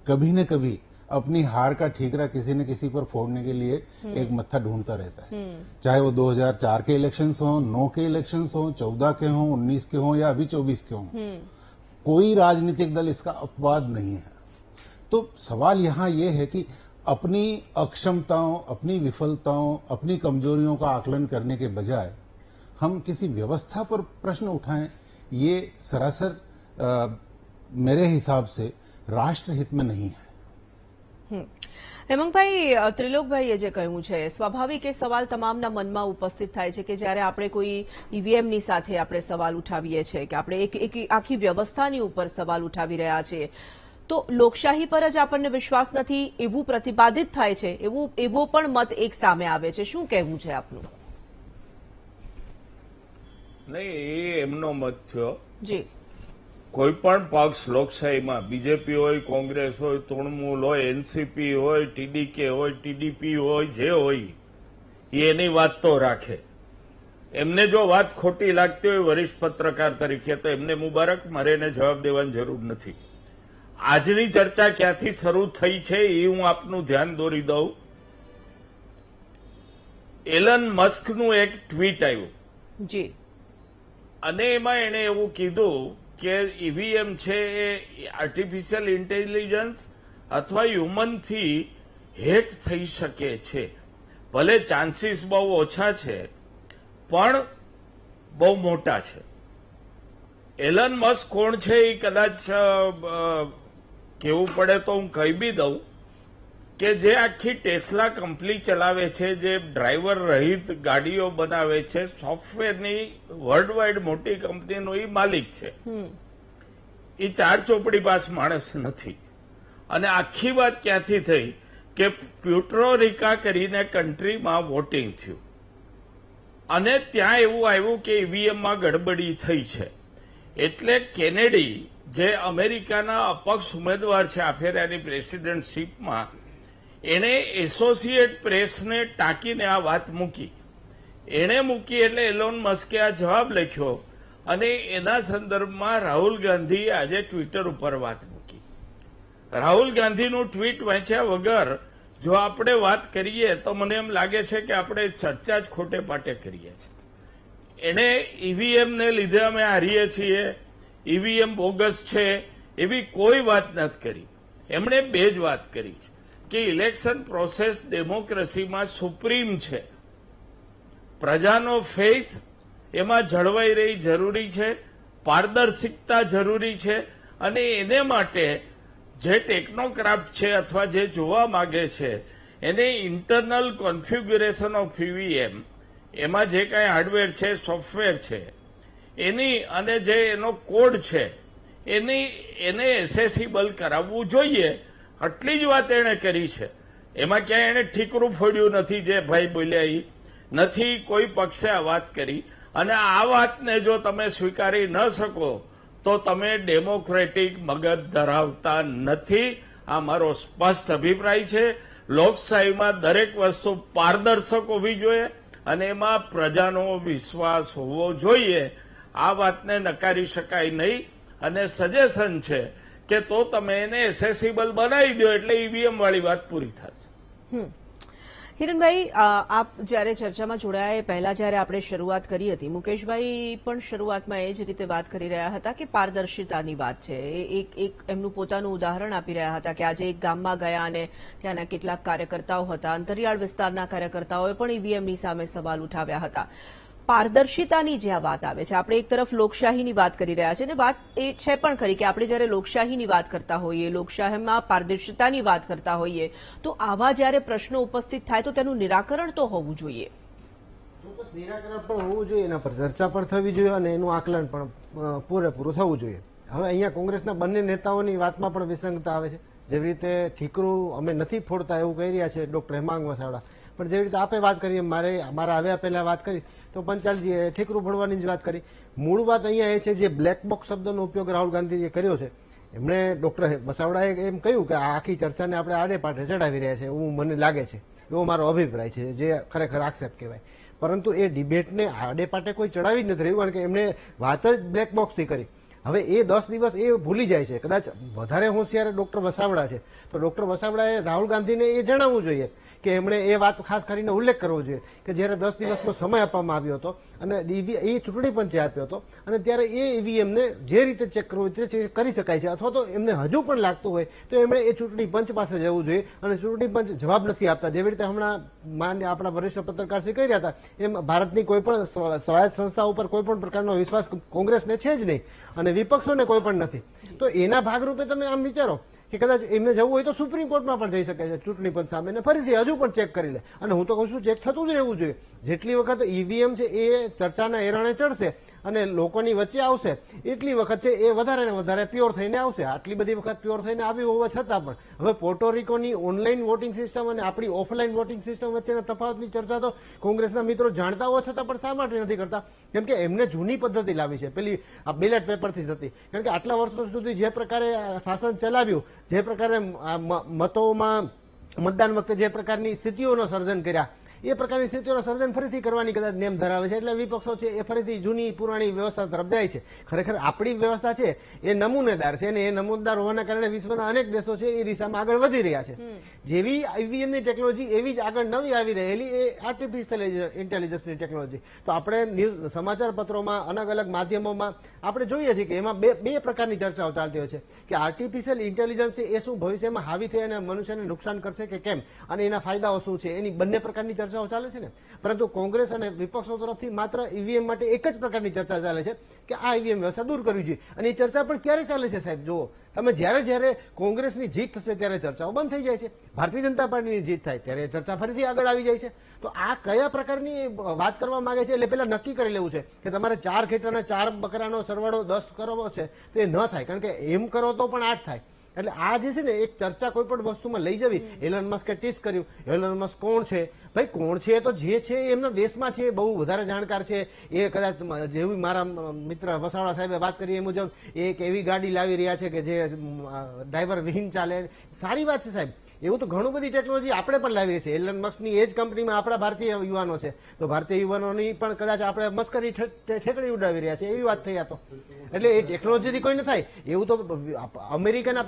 कभी न कभी अपनी हार का ठीकरा किसी न किसी पर फोड़ने के लिए एक मत्था ढूंढता रहता है. चाहे वो 2004 के इलेक्शंस हों, 9 के इलेक्शंस हों, 14 के हों, 19 के हों या अभी 24 के हों, कोई राजनीतिक दल इसका अपवाद नहीं है. तो सवाल यहां ये है कि अपनी अक्षमताओं, अपनी विफलताओं, अपनी कमजोरियों का आकलन करने के बजाय हम किसी व्यवस्था पर प्रश्न उठाएं, ये सरासर मेरे हिसाब से राष्ट्रहित में नहीं है. હેમંગભાઈ, ત્રિલોકભાઈએ જે કહ્યું છે સ્વાભાવિક એ સવાલ તમામના મનમાં ઉપસ્થિત થાય છે કે જ્યારે આપણે કોઈ ઈવીએમની સાથે આપણે સવાલ ઉઠાવીએ છીએ કે આપણે એક આખી વ્યવસ્થાની ઉપર સવાલ ઉઠાવી રહ્યા છીએ, તો લોકશાહી પર જ આપણને વિશ્વાસ નથી એવું પ્રતિપાદિત થાય છે, એવો પણ મત એક સામે આવે છે. શું કહેવું છે આપનું? નહીં, એ એમનો મત થયો. જી, કોઈ પણ પક્ષ લોકશાહીમાં, બીજેપી હોય, કોંગ્રેસ હોય, તૃણમૂલ હોય, એનસીપી હોય, ટીડીકે હોય, ટીડીપી હોય, જે હોય એ એની વાત તો રાખે. એમને જો વાત ખોટી લાગતી હોય વરિષ્ઠ પત્રકાર તરીકે તો એમને મુબારક, મારે એને જવાબ દેવાની જરૂર નથી. આજની ચર્ચા ક્યાંથી શરૂ થઈ છે એ હું આપનું ધ્યાન દોરી દઉં. એલન મસ્કનું એક ટ્વીટ આવ્યું જી, અને એમાં એને એવું કીધું કે ઈવીએમ છે એ આર્ટિફિશિયલ ઇન્ટેલિજન્સ અથવા હ્યુમનથી હેક થઈ શકે છે. ભલે ચાન્સીસ બહુ ઓછા છે પણ બહુ મોટા છે. એલન મસ્ક કોણ છે એ કદાચ કહેવું પડે તો હું કહી બી દઉં કે જે આખી ટેસ્લા કંપની ચલાવે છે, જે ડ્રાઈવર રહિત ગાડીઓ બનાવે છે, સોફ્ટવેરની વર્લ્ડ વાઇડ મોટી કંપનીનો એ માલિક છે. એ ચાર ચોપડી પાસ માણસ નથી. અને આખી વાત ક્યાંથી થઈ કે પ્યુટ્રોરિકા કરીને કન્ટ્રીમાં વોટિંગ થયું અને ત્યાં એવું આવ્યું કે ઈવીએમમાં ગડબડી થઈ છે. એટલે કેનેડી, જે અમેરિકાના અપક્ષ ઉમેદવાર છે આ ફેરાની પ્રેસિડેન્ટશીપમાં, એણે એસોસિએટ પ્રેસને ટાંકીને આ વાત મૂકી. એણે મૂકી એટલે એલોન મસ્કે આ જવાબ લખ્યો અને એના સંદર્ભમાં રાહુલ ગાંધીએ આજે ટ્વિટર ઉપર વાત મૂકી. રાહુલ ગાંધીનું ટ્વીટ વાંચ્યા વગર જો આપણે વાત કરીએ તો મને એમ લાગે છે કે આપણે ચર્ચા જ ખોટે પાટે કરીએ છીએ. એણે ઈવીએમને લીધે અમે હારીએ છીએ, ઈવીએમ બોગસ છે એવી કોઈ વાત નથી કરી. એમણે બે જ વાત કરી છે કે ઇલેક્શન પ્રોસેસ ડેમોક્રેસીમાં સુપ્રીમ છે, પ્રજાનો ફેથ એમાં જળવાઈ રહી જરૂરી છે, પારદર્શિકતા જરૂરી છે, અને એને માટે જે ટેકનોક્રાફ્ટ છે અથવા જે જોવા માંગે છે એને ઇન્ટરનલ કોન્ફિગ્યુરેશન ઓફ ઈવીએમ, એમાં જે કાંઈ હાર્ડવેર છે, સોફ્ટવેર છે, એની અને જે એનો કોડ છે એને એસેસિબલ કરાવવું જોઈએ. આટલી જ વાત એણે કરી છે. એમાં ક્યાંય એણે ઠીકરું ફોડ્યું નથી. જે ભાઈ બોલ્યા એ નથી કોઈ પક્ષે આ વાત કરી. અને આ વાતને જો તમે સ્વીકારી ન શકો તો તમે ડેમોક્રેટિક મગજ ધરાવતા નથી. આ મારો સ્પષ્ટ અભિપ્રાય છે. લોકશાહીમાં દરેક વસ્તુ પારદર્શક હોવી જોઈએ અને એમાં પ્રજાનો વિશ્વાસ હોવો જોઈએ. આ વાતને નકારી શકાય નહીં. અને સજેશન છે કે તો તમે એને એસેસિબલ બનાવી દો એટલે ઈવીએમ વાળી વાત પૂરી થશે. હિરણભાઈ, આપ જ્યારે ચર્ચામાં જોડાયા એ પહેલા જ્યારે આપણે શરૂઆત કરી હતી, મુકેશભાઈ પણ શરૂઆતમાં એ જ રીતે વાત કરી રહ્યા હતા કે પારદર્શિતાની વાત છે. એક એમનું પોતાનું ઉદાહરણ આપી રહ્યા હતા કે આજે એક ગામમાં ગયા અને ત્યાંના કેટલાક કાર્યકર્તાઓ હતા, અંતરિયાળ વિસ્તારના કાર્યકર્તાઓએ પણ ઈવીએમની સામે સવાલ ઉઠાવ્યા હતા. પારદર્શિતાની જે આ વાત આવે છે, આપણે એક તરફ લોકશાહીની વાત કરી રહ્યા છે અને વાત એ છે પણ ખરી કે આપણે જ્યારે લોકશાહીની વાત કરતા હોઈએ, લોકશાહીમાં પારદર્શિતાની વાત કરતા હોઈએ, તો આવા જ્યારે પ્રશ્નો ઉપસ્થિત થાય તો તેનું નિરાકરણ તો હોવું જોઈએ. ચોક્કસ નિરાકરણ પણ હોવું જોઈએ, એના પર ચર્ચા પણ થવી જોઈએ અને એનું આકલન પણ પૂરેપૂરું થવું જોઈએ. હવે અહીંયા કોંગ્રેસના બંને નેતાઓની વાતમાં પણ વિસંગતા આવે છે. જેવી રીતે ઠીકરું અમે નથી ફોડતા એવું કહી રહ્યા છે ડોક્ટર હેમાંગ વસાવડા, પણ જેવી રીતે આપે વાત કરી, મારા આવ્યા પહેલા વાત કરી તો પંચાલજીએ ઠીકરું ફોડવાની જ વાત કરી. મૂળ વાત અહીંયા એ છે જે બ્લેક બોક્સ શબ્દનો ઉપયોગ રાહુલ ગાંધીજીએ કર્યો છે. એમણે ડોક્ટર વસાવડાએ એમ કહ્યું કે આ આખી ચર્ચાને આપણે આડે પાઠે ચડાવી રહ્યા છે એવું મને લાગે છે, એવો મારો અભિપ્રાય છે, જે ખરેખર આક્ષેપ કહેવાય. પરંતુ એ ડિબેટને આડે પાટે કોઈ ચડાવી જ નથી રહ્યું, કારણ કે એમણે વાત જ બ્લેક બોક્સથી કરી. હવે એ 10 દિવસ એ ભૂલી જાય છે. કદાચ વધારે હોશિયાર ડોક્ટર વસાવડા છે તો ડોક્ટર વસાવડાએ રાહુલ ગાંધીને એ જણાવવું જોઈએ કે એમણે એ વાત ખાસ કરીને ઉલ્લેખ કરવો જોઈએ કે જ્યારે 10 દિવસનો સમય આપવામાં આવ્યો હતો અને એ ચૂંટણી પંચે આપ્યો હતો અને ત્યારે એ ઈવીએમને જે રીતે ચેક કરવું તે ચેક કરી શકાય છે, અથવા તો એમને હજુ પણ લાગતું હોય તો એમણે એ ચૂંટણી પંચ પાસે જવું જોઈએ. અને ચૂંટણી પંચ જવાબ નથી આપતા. જેવી રીતે હમણાં માન્ય આપણા વરિષ્ઠ પત્રકાર શ્રી કહી રહ્યા હતા એમ ભારતની કોઈ પણ સ્વાયત્ત સંસ્થા ઉપર કોઈ પણ પ્રકારનો વિશ્વાસ કોંગ્રેસને છે જ નહીં અને વિપક્ષોને કોઈ પણ નથી. તો એના ભાગરૂપે તમે આમ વિચારો કે કદાચ એમને જવું હોય તો સુપ્રીમ કોર્ટમાં પણ જઈ શકે છે ચૂંટણી પંચ સામે, ને ફરીથી હજુ પણ ચેક કરી લે. અને હું તો કહું છું ચેક થતું જ રહેવું જોઈએ. જેટલી વખત ઈવીએમ છે એ ચર્ચાના એરણે ચડશે અને લોકોની વચ્ચે આવશે એટલી વખત છે એ વધારે ને વધારે પ્યોર થઈને આવશે. આટલી બધી વખત પ્યોર થઈને આવ્યું હોવા છતાં પણ હવે પોર્ટોરિકોની ઓનલાઈન વોટિંગ સિસ્ટમ અને આપણી ઓફલાઈન વોટિંગ સિસ્ટમ વચ્ચેના તફાવતની ચર્ચા તો કોંગ્રેસના મિત્રો જાણતા હોવા છતાં પણ શા માટે નથી કરતા? કેમ કે એમને જૂની પદ્ધતિ લાવી છે, પેલી આ બેલેટ પેપરથી થતી. કારણ કે આટલા વર્ષો સુધી જે પ્રકારે શાસન ચલાવ્યું, જે પ્રકારે મતોમાં મતદાન વખતે જે પ્રકારની સ્થિતિઓનો સર્જન કર્યા, એ પ્રકારની સ્થિતિઓનું સર્જન ફરીથી કરવાની કદાચ નેમ ધરાવે છે. એટલે વિપક્ષો છે એ ફરીથી જૂની પુરાણી વ્યવસ્થા તરફ જાય છે. ખરેખર આપણી વ્યવસ્થા છે એ નમૂનેદાર છે અને એ નમૂનેદાર હોવાના કારણે વિશ્વના અનેક દેશો છે એ દિશામાં આગળ વધી રહ્યા છે. જેવી ઈવીએમની ટેકનોલોજી એવી જ આગળ નવી આવી રહેલી એ આર્ટિફિશિયલ ઇન્ટેલિજન્સની ટેકનોલોજી. તો આપણે સમાચાર પત્રોમાં અલગ અલગ માધ્યમોમાં આપણે જોઈએ છીએ કે એમાં બે પ્રકારની ચર્ચાઓ ચાલતી હોય છે કે આર્ટિફિશિયલ ઇન્ટેલિજન્સ છે એ શું ભવિષ્યમાં હાવી થઈ અને મનુષ્યને નુકસાન કરશે કે કેમ, અને એના ફાયદાઓ શું છે, એની બંને પ્રકારની ચર્ચાઓ ચાલે છે ને. પરંતુ કોંગ્રેસ અને વિપક્ષો તરફથી માત્ર ઈવીએમ માટે એક જ પ્રકારની ચર્ચા ચાલે છે કે આ ઈવીએમ વ્યવસ્થા દૂર કરવી જોઈએ. અને એ ચર્ચા પણ ક્યારે ચાલે છે સાહેબ? જુઓ તમે, જ્યારે કોંગ્રેસની જીત થશે ત્યારે ચર્ચાઓ બંધ થઈ જાય છે, ભારતીય જનતા પાર્ટીની જીત થાય ત્યારે ચર્ચા ફરીથી આગળ આવી જાય છે. તો આ કયા પ્રકારની વાત કરવા માંગે છે એટલે પેલા નક્કી કરી લેવું છે કે તમારે 4 ખેટાના 4 બકરાનો સરવાળો 10 કરવો છે તો એ ન થાય, કારણ કે એમ કરો તો પણ 8 થાય. એટલે આ જે છે ને એક ચર્ચા કોઈ પણ વસ્તુમાં લઈ જવી. એલન મસ્કે ટીસ કર્યું. એલન મસ્ક કોણ છે? ભાઈ કોણ છે તો જે છે એમના દેશમાં છે, બહુ વધારે જાણકાર છે. એ કદાચ જેવી મારા મિત્ર વસાવડા સાહેબે વાત કરી એ મુજબ એક એવી ગાડી લાવી રહ્યા છે કે જે ડ્રાઈવર વિહીન ચાલે. સારી વાત છે સાહેબ. એવું તો ઘણું બધી ટેકનોલોજી આપણે પણ લાવી છે. એલન મસ્કની એ જ કંપનીમાં આપણા ભારતીય યુવાનો છે, તો ભારતીય યુવાનોની પણ કદાચ આપણે મસ્કરી ઠેકડી ઉડાવી રહ્યા છે એવી વાત થઈ. તો એટલે એ ટેકનોલોજીથી કોઈ ન થાય એવું તો અમેરિકાના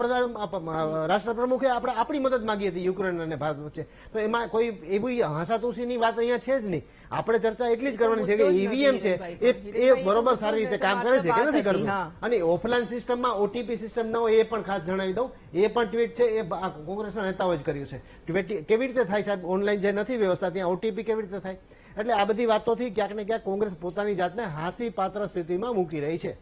રાષ્ટ્રપ્રમુખે આપણી મદદ માંગી હતી યુક્રેન અને ભારત વચ્ચે, તો એમાં કોઈ એવી હસાતુસીની વાત અહીંયા છે જ નહીં. આપણે ચર્ચા એટલી જ કરવાની છે કે ઈવીએમ છે એ બરોબર સારી રીતે કામ કરે છે કે નથી કરતું, અને ઓફલાઈન સિસ્ટમમાં ઓટીપી સિસ્ટમ ન હોય એ પણ ખાસ જણાવી દઉં. એ પણ ટ્વીટ છે એ કોંગ્રેસના નેતાઓએ જ કર્યું છે. ટ્વીટ કેવી રીતે થાય સાહેબ, ઓનલાઈન જે નથી વ્યવસ્થા ત્યાં ઓટીપી કેવી રીતે થાય? એટલે આ બધી વાતોથી ક્યાંક ને ક્યાંક કોંગ્રેસ પોતાની જાતને હાસી પાત્ર સ્થિતિમાં મૂકી રહી છે.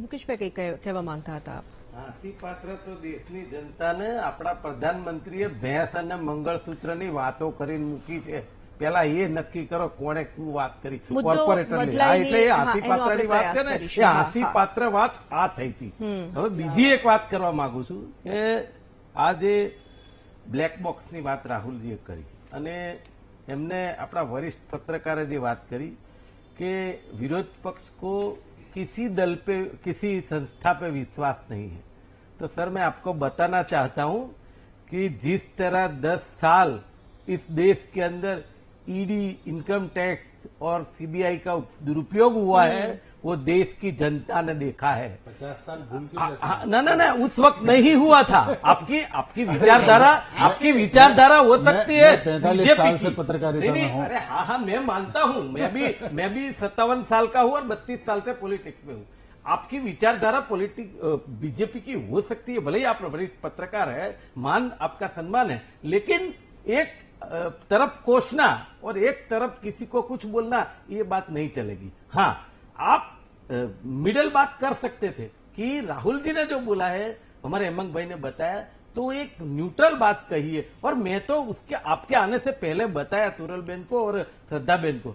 મુકેશભાઈ કઈ કહેવા માંગતા હતા? હાસી પાત્ર તો દેશની જનતાને આપણા પ્રધાનમંત્રીએ ભેંસ અને મંગળસૂત્રની વાતો કરીને મૂકી છે. પેલા એ નક્કી કરો કોણે શું વાત કરી મુદ્દો કોર્પોરેટરની. બદલાયની, એટલે એ હા, હાસી એનો પાત્રની આપણે વાત છે ને પ્રયાસ એ કરીશું. હાસી પાત્ર વાત આ થઈ હતી. હવે બીજી એક વાત કરવા માંગુ છું કે આ જે બ્લેક બોક્સની વાત રાહુલજીએ કરી અને એમને આપણા વરિષ્ઠ પત્રકારે જે વાત કરી કે વિરોધ પક્ષ को किसी दल पे किसी संस्था पे विश्वास नहीं है, तो सर मैं आपको बताना चाहता हूं कि जिस तरह 10 साल इस देश के अंदर ईडी, इनकम टैक्स और सीबीआई का दुरुपयोग हुआ है वो देश की जनता ने देखा है. 50 साल भूल के ना उस वक्त नहीं हुआ था. आपकी विचारधारा हो सकती है. मैं 45 बीजेपी साल की. से पत्रकारिता नहीं, में नहीं, हूं. अरे हाँ मैं मानता हूँ. मैं भी 57 साल का हूँ और 32 साल से पॉलिटिक्स में हूँ. आपकी विचारधारा बीजेपी की हो सकती है, भले ही आप वरिष्ठ पत्रकार है, मान आपका सम्मान है, लेकिन एक तरफ कोसना और एक तरफ किसी को कुछ बोलना ये बात नहीं चलेगी. हाँ, आप मिडल बात कर सकते थे कि राहुल जी ने जो बोला है, हमारे हेमंत भाई ने बताया, तो एक न्यूट्रल बात कही है. और मैं तो उसके आपके आने से पहले बताया तुरलबेन को और श्रद्धाबेन को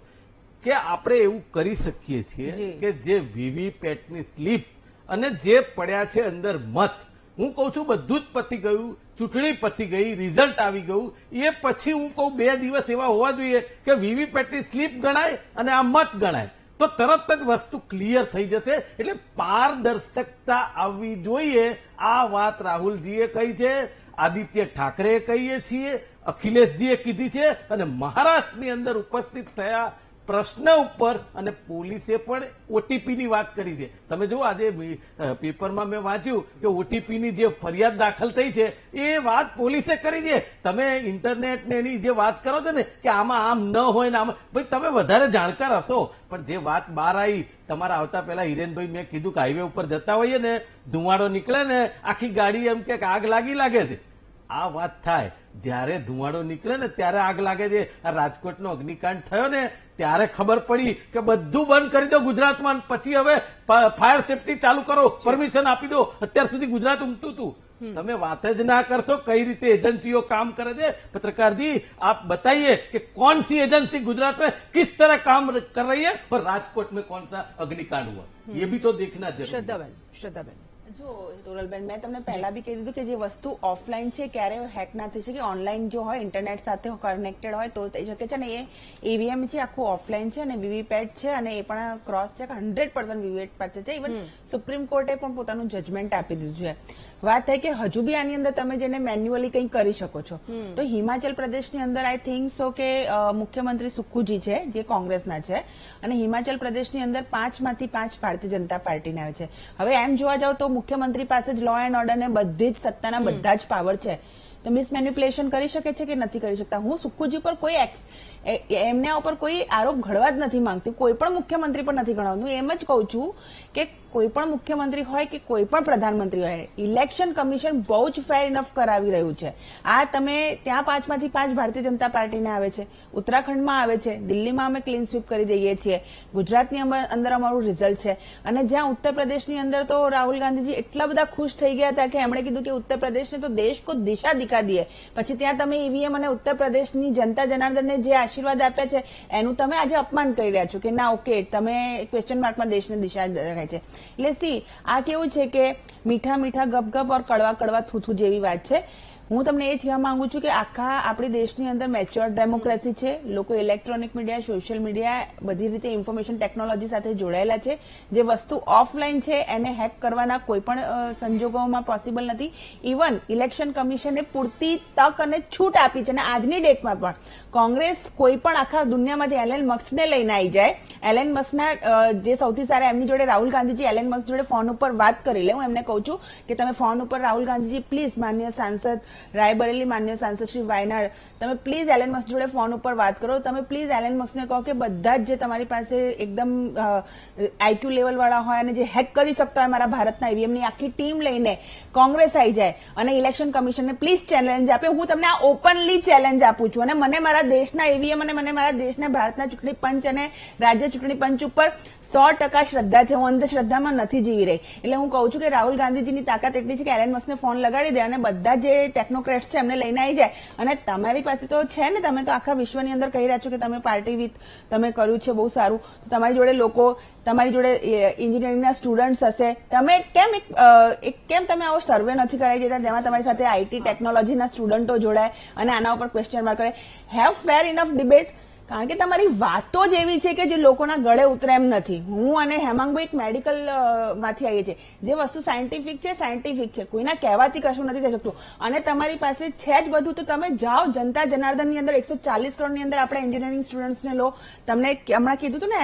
કે આપણે એવું કરી શકીએ છીએ કે જે વીવીપેટની સ્લીપ અને જે પડ્યા છે અંદર મત, હું કહું છું બધું જ પતી ગયું, ચૂંટણી પતી ગઈ, રિઝલ્ટ આવી ગયું, એ પછી હું કહું 2 દિવસ એવા હોવા જોઈએ કે વીવીપેટની સ્લીપ ગણાય અને આ મત ગણાય, તો તરત જ વસ્તુ ક્લિયર થઈ જશે. એટલે પારદર્શકતા આવવી જોઈએ. આ વાત રાહુલજીએ કહી છે, આદિત્ય ઠાકરેએ કહીએ છીએ, અખિલેશજીએ કીધી છે અને મહારાષ્ટ્રની અંદર ઉપસ્થિત થયા પ્રશ્ન ઉપર અને પોલીસે પણ ઓટીપીની વાત કરી છે. તમે જો આજે પેપરમાં મેં વાંચ્યું કે ઓટીપીની જે ફરિયાદ દાખલ થઈ છે એ વાત પોલીસે કરી છે. તમે ઇન્ટરનેટ ને એની જે વાત કરો છો ને કે આમાં આમ ન હોય ને આમ, ભાઈ તમે વધારે જાણકાર હશો, પણ જે વાત બહાર આવી તમારા આવતા પહેલા હિરેનભાઈ મેં કીધું કે હાઈવે ઉપર જતા હોઈએ ને ધુમાડો નીકળે ને આખી ગાડી એમ કે આગ લાગે છે. આ વાત થાય જ્યારે ધુમાડો નીકળે ને ત્યારે આગ લાગે છે. આ રાજકોટનો અગ્નિકાંડ થયો ને ત્યારે ખબર પડી કે બધું બંધ કરી દો ગુજરાતમાં, પછી હવે ફાયર સેફટી ચાલુ કરો, પરમિશન આપી દો. અત્યાર સુધી ગુજરાત ઊંઘતું હતું. તમે વાત જ ના કરશો કઈ રીતે એજન્સીઓ કામ કરે છે. पत्रकार जी आप बताइए कि कौन सी एजेंसी गुजरात में किस तरह काम कर रही है और राजकोट में कौन सा अग्निकांड हुआ, ये भी तो देखना जरूरी है. શ્રદ્ધાબેન જો તોરલબેન, મેં તમને પહેલા બી કહી દીધું કે જે વસ્તુ ઓફલાઈન છે ક્યારે હેક ના થઈ શકે, ઓનલાઈન જો હોય ઇન્ટરનેટ સાથે કનેક્ટેડ હોય તો થઈ શકે છે. ને એ ઈવીએમ છે આખું ઓફલાઈન છે અને વીવીપેટ છે અને એ પણ ક્રોસ ચેક 100% વીવીપેટ છે. ઇવન સુપ્રીમ કોર્ટે પણ પોતાનું જજમેન્ટ આપી દીધું છે. વાત થઈ કે હજુ બી આની અંદર તમે જેને મેન્યુઅલી કંઈ કરી શકો છો, તો હિમાચલ પ્રદેશની અંદર આઈ થિંક સો કે મુખ્યમંત્રી સુખુજી છે જે કોંગ્રેસના છે અને હિમાચલ પ્રદેશની અંદર 5માંથી 5 ભારતીય જનતા પાર્ટીના આવે છે. હવે એમ જોવા જાવ તો મુખ્યમંત્રી પાસે જ લો એન્ડ ઓર્ડર ને બધી જ સત્તાના બધા જ પાવર છે, તો મિસમેન્યુપ્યુલેશન કરી શકે છે કે નથી કરી શકતા. હું સુખુજી પર કોઈ એમના ઉપર કોઈ આરોપ ઘડવા જ નથી માંગતી, કોઈ પણ મુખ્યમંત્રી પર નથી ગણાવતું. એમ જ કહું છું કે કોઈ પણ મુખ્યમંત્રી હોય કે કોઈ પણ પ્રધાનમંત્રી હોય, ઇલેક્શન કમિશન બહુ જ ફેર ઇનફ કરાવી રહ્યું છે. આ તમે ત્યાં 5માંથી 5 ભારતીય જનતા પાર્ટીને આવે છે, ઉત્તરાખંડમાં આવે છે, દિલ્હીમાં અમે ક્લીન સ્વીપ કરી દઈએ છીએ, ગુજરાતની અંદર અમારું રિઝલ્ટ છે. અને જ્યાં ઉત્તર પ્રદેશની અંદર તો રાહુલ ગાંધીજી એટલા બધા ખુશ થઈ ગયા હતા કે એમણે કીધું કે ઉત્તર પ્રદેશને તો દેશ કો દિશા દિખા દીએ. પછી ત્યાં તમે ઈવીએમ અને ઉત્તર પ્રદેશની જનતા જનાર્દનને જે આશીર્વાદ આપ્યા છે એનું તમે આજે અપમાન કરી રહ્યા છો કે ના ઓકે તમે ક્વેશ્ચન માર્કમાં દેશને દિશા દેખાય છે. એટલે સી આ કેવું છે કે મીઠા મીઠા ગપગપ ઓર કડવા કડવા થૂથું જેવી વાત છે. હું તમને એ જ કહેવા માંગુ છું કે આખા આપણી દેશની અંદર મેચ્યોર ડેમોક્રેસી છે. લોકો ઇલેક્ટ્રોનિક મીડિયા, સોશિયલ મીડિયા બધી રીતે ઇન્ફોર્મેશન ટેકનોલોજી સાથે જોડાયેલા છે. જે વસ્તુ ઓફલાઈન છે એને હેક કરવાના કોઈ પણ સંજોગોમાં પોસિબલ નથી. ઇવન ઇલેક્શન કમિશને પૂરતી તક અને છૂટ આપી છે અને આજની ડેટમાં પણ કોંગ્રેસ કોઈ પણ આખા દુનિયામાંથી એલેન મસ્કને લઈને આવી જાય, એલેન મસ્કના જે સૌથી સારા એમની જોડે રાહુલ ગાંધીજી એલેન મસ્ક જોડે ફોન ઉપર વાત કરી લે. હું એમને કહું છું કે તમે ફોન ઉપર રાહુલ ગાંધીજી પ્લીઝ માન્ય સાંસદ રાયબરેલી માન્ય સાંસદ શ્રી વાયનાડ, તમે પ્લીઝ એલન મસ્ક જોડે ફોન ઉપર વાત કરો. તમે પ્લીઝ એલન મસ્કને કહો કે બધા જ જે તમારી પાસે એકદમ આઈક્યુ લેવલ વાળા હોય અને જે હેક કરી શકતા હોય મારા ભારતના ઈવીએમની આખી ટીમ લઈને કોંગ્રેસ આવી જાય અને ઇલેક્શન કમિશનને પ્લીઝ ચેલેન્જ આપે. હું તમને આ ઓપનલી ચેલેન્જ આપું છું અને મને મારા દેશના ઈવીએમ અને મને મારા દેશના ભારતના ચૂંટણી પંચ અને રાજ્ય ચૂંટણી પંચ ઉપર 100% શ્રદ્ધા છે. હું અંધશ્રદ્ધામાં નથી જીવી રહી. એટલે હું કહું છું કે રાહુલ ગાંધીજીની તાકાત એટલી છે કે એલન મસ્કને ફોન લગાડી દે અને બધા જે ટેકનોક્રેટ્સ છે એમને લઈને આવી જાય. અને તમારી પાસે તો છે ને, તમે તો આખા વિશ્વની અંદર કહી રહ્યા છો કે તમે પાર્ટી વિથ તમે કર્યું છે બહુ સારું. તમારી જોડે લોકો, તમારી જોડે એન્જિનિયરિંગના સ્ટુડન્ટ્સ હશે. તમે કેમ તમે આવો સર્વે નથી કરાવી દેતા જેમાં તમારી સાથે આઈટી ટેકનોલોજીના સ્ટુડન્ટો જોડાય અને આના ઉપર ક્વેશ્ચન માર્ક કરે? Have fair enough debate. કારણ કે તમારી વાતો જ એવી છે કે જે લોકોના ગળે ઉતરે એમ નથી. હું અને હેમાંગભાઈ એક મેડિકલ માંથી આવીએ છીએ. જે વસ્તુ સાયન્ટિફિક છે સાયન્ટિફિક છે, કોઈના કહેવાથી કશું નથી થઈ શકતું. અને તમારી પાસે છે જ બધું તો તમે જાઓ જનતા જનાર્દનની અંદર 140 કરોડની અંદર આપણે એન્જિનિયરિંગ સ્ટુડન્ટ્સને લો. તમને હમણાં કીધું હતું ને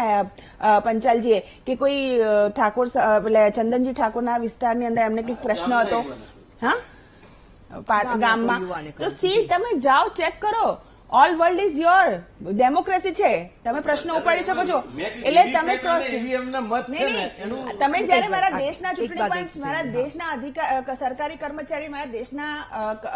પંચાલજીએ કે કોઈ ઠાકોર ચંદનજી ઠાકોરના વિસ્તારની અંદર એમને કંઈક પ્રશ્ન હતો, હા, ગામમાં. તો સી તમે જાઓ, ચેક કરો. All world is your. Democracy છે, તમે પ્રશ્ન ઉપાડી શકો છો. એટલે તમે તમે જયારે મારા દેશના ચૂંટણી પંચ, મારા દેશના સરકારી કર્મચારી, મારા દેશના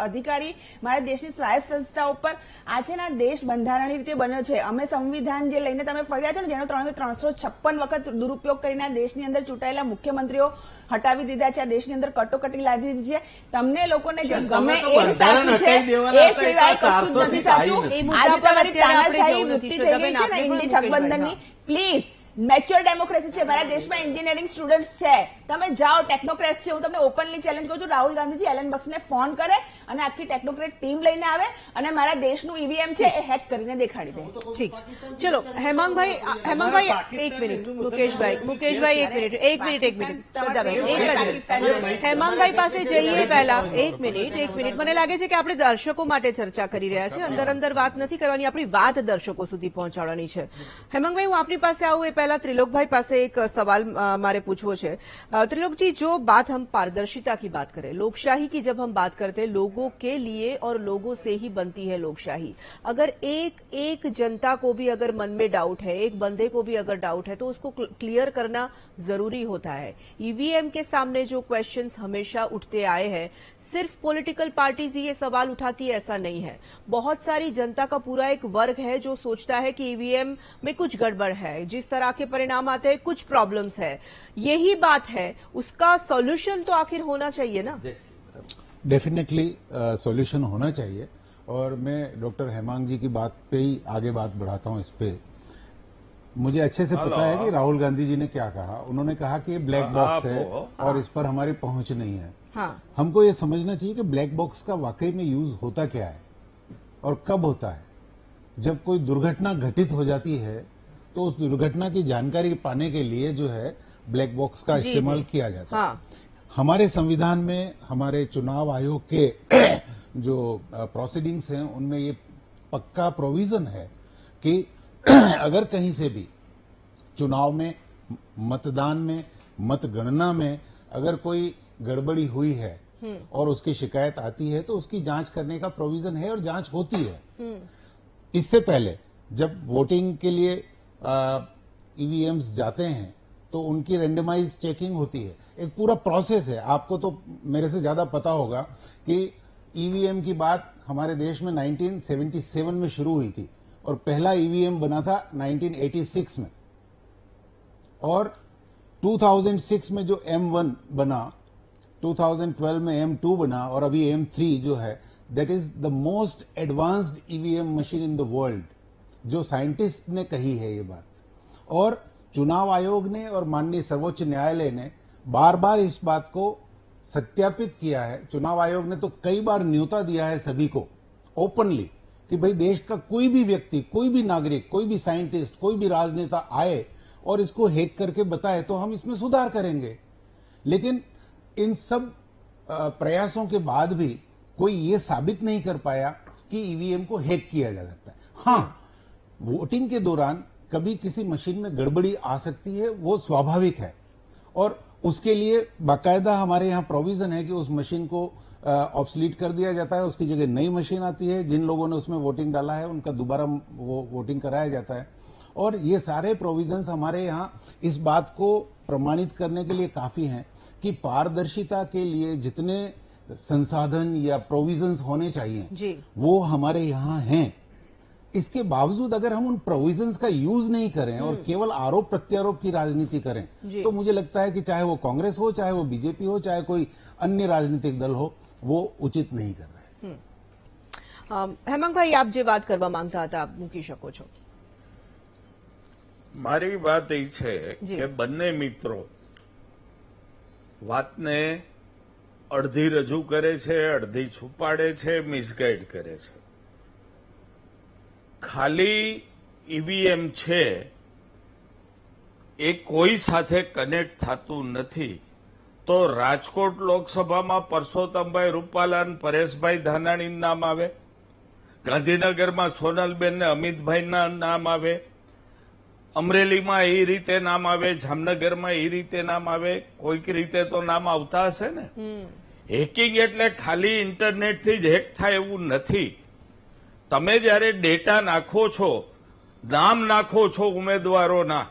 અધિકારી, મારા દેશની સ્વાયત્ત સંસ્થા ઉપર આ છે ને દેશ બંધારણીય રીતે બન્યો છે. અમે સંવિધાન જે લઈને તમે ફર્યા છો ને, જેનો 356 વખત દુરુપયોગ કરીને આ દેશની અંદર ચૂંટાયેલા મુખ્યમંત્રીઓ હટાવી દીધા છે, આ દેશની અંદર કટોકટી લાદી દીધી છે. તમને લોકોને જે ગમે એ જ સાચું છે, એ સિવાય કશું જ નથી સાચું. આજે તમારી તાનાશાહી વૃત્તિ થઈ ગઈ છે ને ઇન્ડી ઠગબંધનની. પ્લીઝ, મેચ્યોર ડેમોક્રેસી છે. મારા દેશમાં એન્જિનિયરિંગ સ્ટુડન્ટ્સ છે. તમે જાઓ, ટેકનોક્રેટ છે. હું તમને ઓપનલી ચેલેન્જ કરું છું, રાહુલ ગાંધીજી એલન મસ્કને ફોન કરે અને આખી ટેકનોક્રેટ ટીમ લઈને આવે અને મારા દેશનું ઈવીએમ છે એ હેક કરીને દેખાડી દે. ઠીક છે. ચલો હેમાંગભાઈ એક મિનિટ, મુકેશભાઈ એક મિનિટ શ્રદ્ધાબેન, હેમાંગભાઈ પાસે જઈએ પહેલા એક મિનિટ. મને લાગે છે કે આપણે દર્શકો માટે ચર્ચા કરી રહ્યા છીએ, અંદર વાત નથી કરવાની, આપણી વાત દર્શકો સુધી પહોંચાડવાની છે. હેમાંગભાઈ, હું આપની પાસે આવું એ પહેલા त्रिलोकभाई પાસે एक सवाल मारे पूछो है। त्रिलोक जी, जो बात हम पारदर्शिता की बात करें, लोकशाही की जब हम बात करते हैं, लोगों के लिए और लोगों से ही बनती है लोकशाही। अगर एक जनता को भी अगर मन में डाउट है, एक बंदे को भी अगर डाउट है, तो उसको क्लियर करना जरूरी होता है। ईवीएम के सामने जो क्वेश्चंस हमेशा उठते आए हैं, सिर्फ पॉलिटिकल पार्टीज ही ये सवाल उठाती है ऐसा नहीं है। बहुत सारी जनता का पूरा एक वर्ग है जो सोचता है कि ईवीएम में कुछ गड़बड़ है, जिस तरह के परिणाम आते हैं कुछ प्रॉब्लम्स है। यही बात है, उसका सॉल्यूशन तो आखिर होना चाहिए ना। डेफिनेटली सॉल्यूशन होना चाहिए। और मैं डॉक्टर हेमांग जी की बात पे ही आगे बात बढ़ाता हूं। इस पे मुझे अच्छे से पता है कि राहुल गांधी जी ने क्या कहा। उन्होंने कहा कि ये ब्लैक बॉक्स है और इस पर हमारी पहुंच नहीं है। हाँ। हमको ये समझना चाहिए कि ब्लैक बॉक्स का वाकई में यूज होता क्या है और कब होता है। जब कोई दुर्घटना घटित हो जाती है तो उस दुर्घटना की जानकारी पाने के लिए जो है ब्लैक बॉक्स का इस्तेमाल किया जाता है। हमारे संविधान में, हमारे चुनाव आयोग के जो प्रोसीडिंग्स हैं, उनमें ये पक्का प्रोविजन है कि अगर कहीं से भी चुनाव में, मतदान में, मतगणना में अगर कोई गड़बड़ी हुई है और उसकी शिकायत आती है तो उसकी जांच करने का प्रोविजन है और जांच होती है। इससे पहले जब वोटिंग के लिए ईवीएम्स जाते हैं तो उनकी रैंडमाइज चेकिंग होती है। एक पूरा प्रोसेस है। आपको तो मेरे से ज्यादा पता होगा कि ईवीएम की बात हमारे देश में 1977 में शुरू हुई थी और पहला ईवीएम बना था 1986 में, और 2006 में जो M1 बना, 2012 में M2 बना और अभी M3 जो है, that is the most advanced EVM machine in the world. जो साइंटिस्ट ने कही है ये बात, और चुनाव आयोग ने और माननीय सर्वोच्च न्यायालय ने बार बार इस बात को सत्यापित किया है। चुनाव आयोग ने तो कई बार न्योता दिया है सभी को ओपनली कि भाई देश का कोई भी व्यक्ति, कोई भी नागरिक, कोई भी साइंटिस्ट, कोई भी राजनेता आए और इसको हैक करके बताए तो हम इसमें सुधार करेंगे। लेकिन इन सब प्रयासों के बाद भी कोई ये साबित नहीं कर पाया कि ईवीएम को हैक किया जा सकता है। हाँ, वोटिंग के दौरान कभी किसी मशीन में गड़बड़ी आ सकती है, वो स्वाभाविक है, और उसके लिए बाकायदा हमारे यहाँ प्रोविजन है कि उस मशीन को ऑब्सलीट कर दिया जाता है, उसकी जगह नई मशीन आती है, जिन लोगों ने उसमें वोटिंग डाला है उनका दोबारा वो वोटिंग कराया जाता है। और ये सारे प्रोविजंस हमारे यहाँ इस बात को प्रमाणित करने के लिए काफी हैं कि पारदर्शिता के लिए जितने संसाधन या प्रोविजंस होने चाहिए जी। वो हमारे यहाँ हैं। इसके बावजूद अगर हम उन प्रोविजंस का यूज नहीं करें और केवल आरोप प्रत्यारोप की राजनीति करें तो मुझे लगता है कि चाहे वो कांग्रेस हो, चाहे वो बीजेपी हो, चाहे कोई अन्य राजनीतिक दल हो, वो उचित नहीं कर रहे। હેમાંગભાઈ, આપ જે વાત કરવા માંગતા હતા આપ મૂકી શકો છો। મારી વાત એ છે જી। કે બંને મિત્રો વાતને અડધી રજૂ કરે છે, અડધી છુપાડે છે, મિસગાઈડ કરે છે। ખાલી ઈવીએમ છે એ કોઈ સાથે કનેક્ટ થતું નથી તો રાજકોટ લોકસભામાં પરસોત્તમભાઈ રૂપાલા અને પરેશભાઈ ધાનાણીનું નામ આવે, ગાંધીનગરમાં સોનલબેન ને અમિતભાઈના નામ આવે, અમરેલીમાં એ રીતે નામ આવે, જામનગરમાં એ રીતે નામ આવે, કોઈક રીતે તો નામ આવતા હશે ને। હેકિંગ એટલે ખાલી ઇન્ટરનેટથી જ હેક થાય એવું નથી। તમે જયારે ડેટા નાખો છો, નામ નાખો છો ઉમેદવારોના,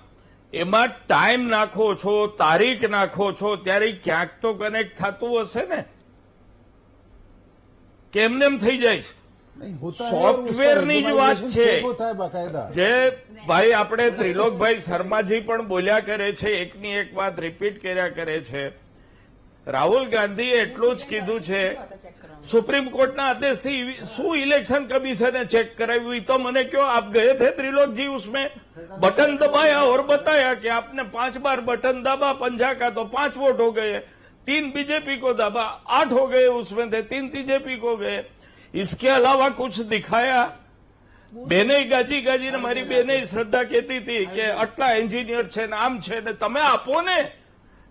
એમાં ટાઈમ નાખો છો, તારીખ નાખો છો, ત્યારે ક્યાંક તો કનેક્ટ થતું હશે ને, કેમને એમ થઈ જાય છે? नहीं होता है, સોફ્ટવેરની જ વાત છે होता है बाकायदा। જે ભાઈ આપણે ત્રિલોકભાઈ શર્માજી પણ બોલ્યા કરે છે, એકની એક વાત રિપીટ કર્યા કરે છે। રાહુલ ગાંધીએ એટલું જ કીધું છે સુપ્રીમ કોર્ટના આદેશથી શું ઇલેક્શન કમિશને ચેક કરાવ્યું? તો મને क्यों आप गए थे त्रिलोक जी, उसमें बटन दबाया और बताया कि आपने 5 बार बटन दबा, 50 का तो 5 वोट हो गए, 3 बीजेपी को दबा, 8 हो गए, उसमें थे 3 बीजेपी को गए। इसके अलावा कुछ दिखाया? બેને ગાજી ગાજીને મારી બેને શ્રદ્ધા કહેતી હતી કે આટલા એન્જિનિયર છે ને આમ છે ને, તમે આપો ને,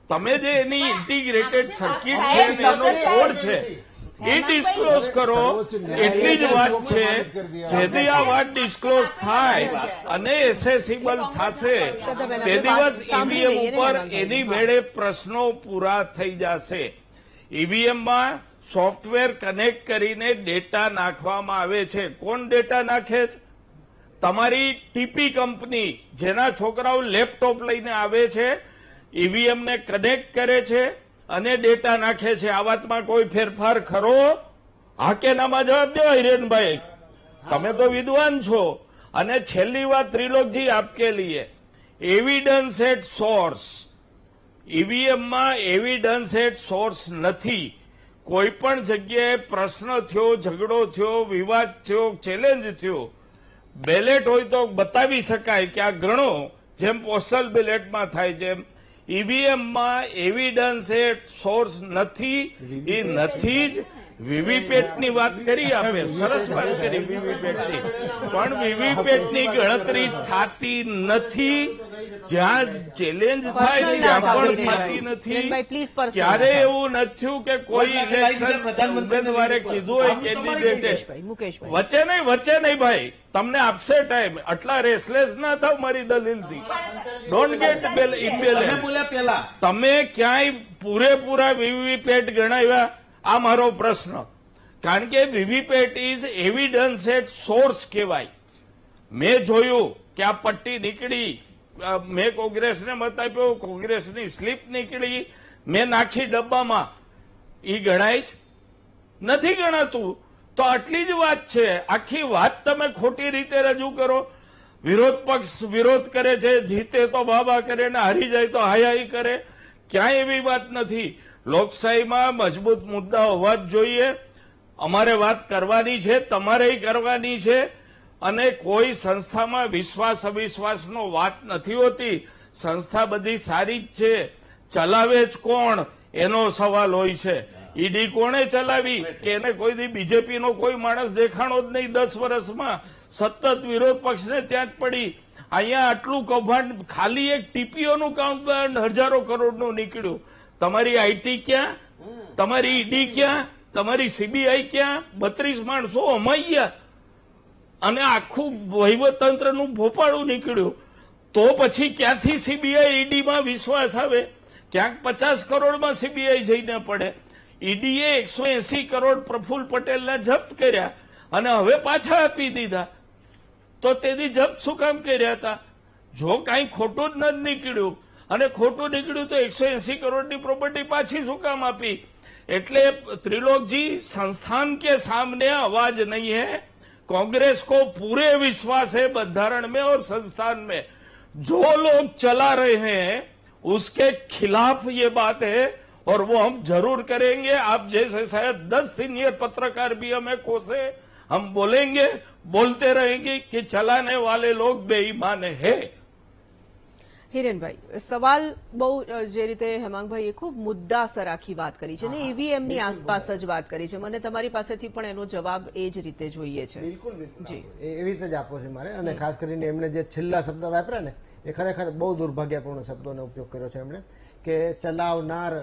તમે જે એની ઇન્ટિગ્રેટેડ સર્કિટ છે ને એનો કોડ છે એ ડિસ્ક્લોઝ કરો, એટલી જ વાત છે। જેથી આ વાત ડિસ્ક્લોઝ થાય અને એસેસિબલ થશે તે દિવસ ઈવીએમ ઉપર એની મેળે પ્રશ્નો પૂરા થઈ જશે। ઈવીએમમાં સોફ્ટવેર કનેક્ટ કરીને ડેટા નાખવામાં આવે છે। કોણ ડેટા નાખે છે? તમારી ટીપી કંપની, જેના છોકરાઓ લેપટોપ લઈને આવે છે, ઈવીએમ ને કનેક્ટ કરે છે અને ડેટા નાખે છે। આ વાતમાં કોઈ ફેરફાર ખરો? હા કે નામાં જવાબ દો હિરેનભાઈ, તમે તો વિદ્વાન છો। અને છેલ્લી વાત ત્રિલોકજી આપકે લીએ, એવિડન્સ એટ સોર્સ, ઈવીએમમાં એવિડન્સ એટ સોર્સ નથી। કોઈ પણ જગ્યાએ પ્રશ્ન થયો, ઝઘડો થયો, વિવાદ થયો, ચેલેન્જ થયો, બેલેટ હોય તો બતાવી શકાય કે આ ગણો, જેમ પોસ્ટલ બેલેટમાં થાય છે। ઈવીએમમાં એવિડન્સ એટ સોર્સ નથી, એ નથી જ। વીવીપેટની વાત કરી આપે, સરસ વાત કરી વીવીપેટની, પણ વીવીપેટની ગણતરી થતી નથી। જ્યાં ચેલેન્જ થાય ત્યાં પણ થતી નથી। ક્યારે એવું નથી કે કોઈ ઇલેક્શન ઉમેદવારે કીધું હોય કેન્ડિડેટે વચ્ચે નહીં ભાઈ, તમને આપશે ટાઈમ, આટલા રેસલેસ ના થાવ મારી દલીલથી, ડોન્ટ ગેટ ઇમ્બેલેન્સ। તમે ક્યાંય પૂરેપૂરા વીવીપેટ ગણાવ્યા? આ મારો પ્રશ્ન, કારણ કે VVPAT is evidence at source કહેવાય। મેં જોયું કે આ પટ્ટી નીકળી, મેં કોંગ્રેસને મત આપ્યો, કોંગ્રેસની સ્લીપ નીકળી, મેં નાખી ડબ્બામાં, એ ગણાય જ નથી, ગણાતું। તો આટલી જ વાત છે। આખી વાત તમે ખોટી રીતે રજૂ કરો। વિરોધ પક્ષ વિરોધ કરે છે, જીતે તો બાબા કરે ને હારી જાય તો હાઈ કરે, ક્યાંય એવી વાત નથી। લોકશાહીમાં મજબૂત મુદ્દા હોવા જ જોઈએ। અમારે વાત કરવાની છે, તમારે કરવાની છે। અને કોઈ સંસ્થામાં વિશ્વાસ અવિશ્વાસનો વાત નથી હોતી। સંસ્થા બધી સારી જ છે, ચલાવે જ કોણ એનો સવાલ હોય છે। ઈડી કોણે ચલાવી? કે એને કોઈ દી બીજેપીનો કોઈ માણસ દેખાણો જ નહીં 10 વર્ષમાં, સતત વિરોધ પક્ષને ત્યાં જ પડી। અહીંયા આટલું કૌભાંડ, ખાલી એક ટીપીઓનું કાઉન્ટ હજારો કરોડનું નીકળ્યું। તમારી આઈટી ક્યાં? તમારી ઈડી ક્યાં? તમારી સીબીઆઈ ક્યાં? 32 માણસો અમાઈ ગયા અને આખું વહીવટતંત્રનું ભોપાળું નીકળ્યું। તો પછી ક્યાંથી સીબીઆઈ ઈડીમાં વિશ્વાસ આવે? ક્યાંક 50 કરોડમાં સીબીઆઈ જઈને પડે। ઈડીએ 180 કરોડ પ્રફુલ્લ પટેલના જપ્ત કર્યા અને હવે પાછા આપી દીધા. તો તેથી જપ્ત શું કામ કર્યા હતા? જો કાંઈ ખોટું જ નથી નીકળ્યું અને ખોટું નીકળ્યું તો 180 કરોડની પ્રોપર્ટી પાછી શું કામ આપી? એટલે त्रिलोकजी, संस्थान के सामने आवाज नहीं है. कांग्रेस को पूरे विश्वास है बंधारण में और संस्थान में. जो लोग चला रहे हैं उसके खिलाफ ये बात है और वो हम जरूर करेंगे. आप जैसे शायद 10 सीनियर पत्रकार भी हमें कोसे, हम बोलेंगे, बोलते रहेंगे कि चलाने वाले लोग बेईमान है. હિરેનભાઈ, સવાલ બહુ જે રીતે હેમાંગભાઈએ ખૂબ મુદ્દાસર આખી વાત કરી છે ને ઈવીએમની આસપાસ જ વાત કરી છે. મને તમારી પાસેથી પણ એનો જવાબ એ જ રીતે જોઈએ છે. બિલકુલ બિલકુલ જી. એવી રીતે જ આપવો છે મારે. અને ખાસ કરીને એમણે જે છેલ્લા શબ્દ વાપર્યા ને એ ખરેખર બહુ દુર્ભાગ્યપૂર્ણ શબ્દોનો ઉપયોગ કર્યો છે એમણે, કે ચલાવનાર.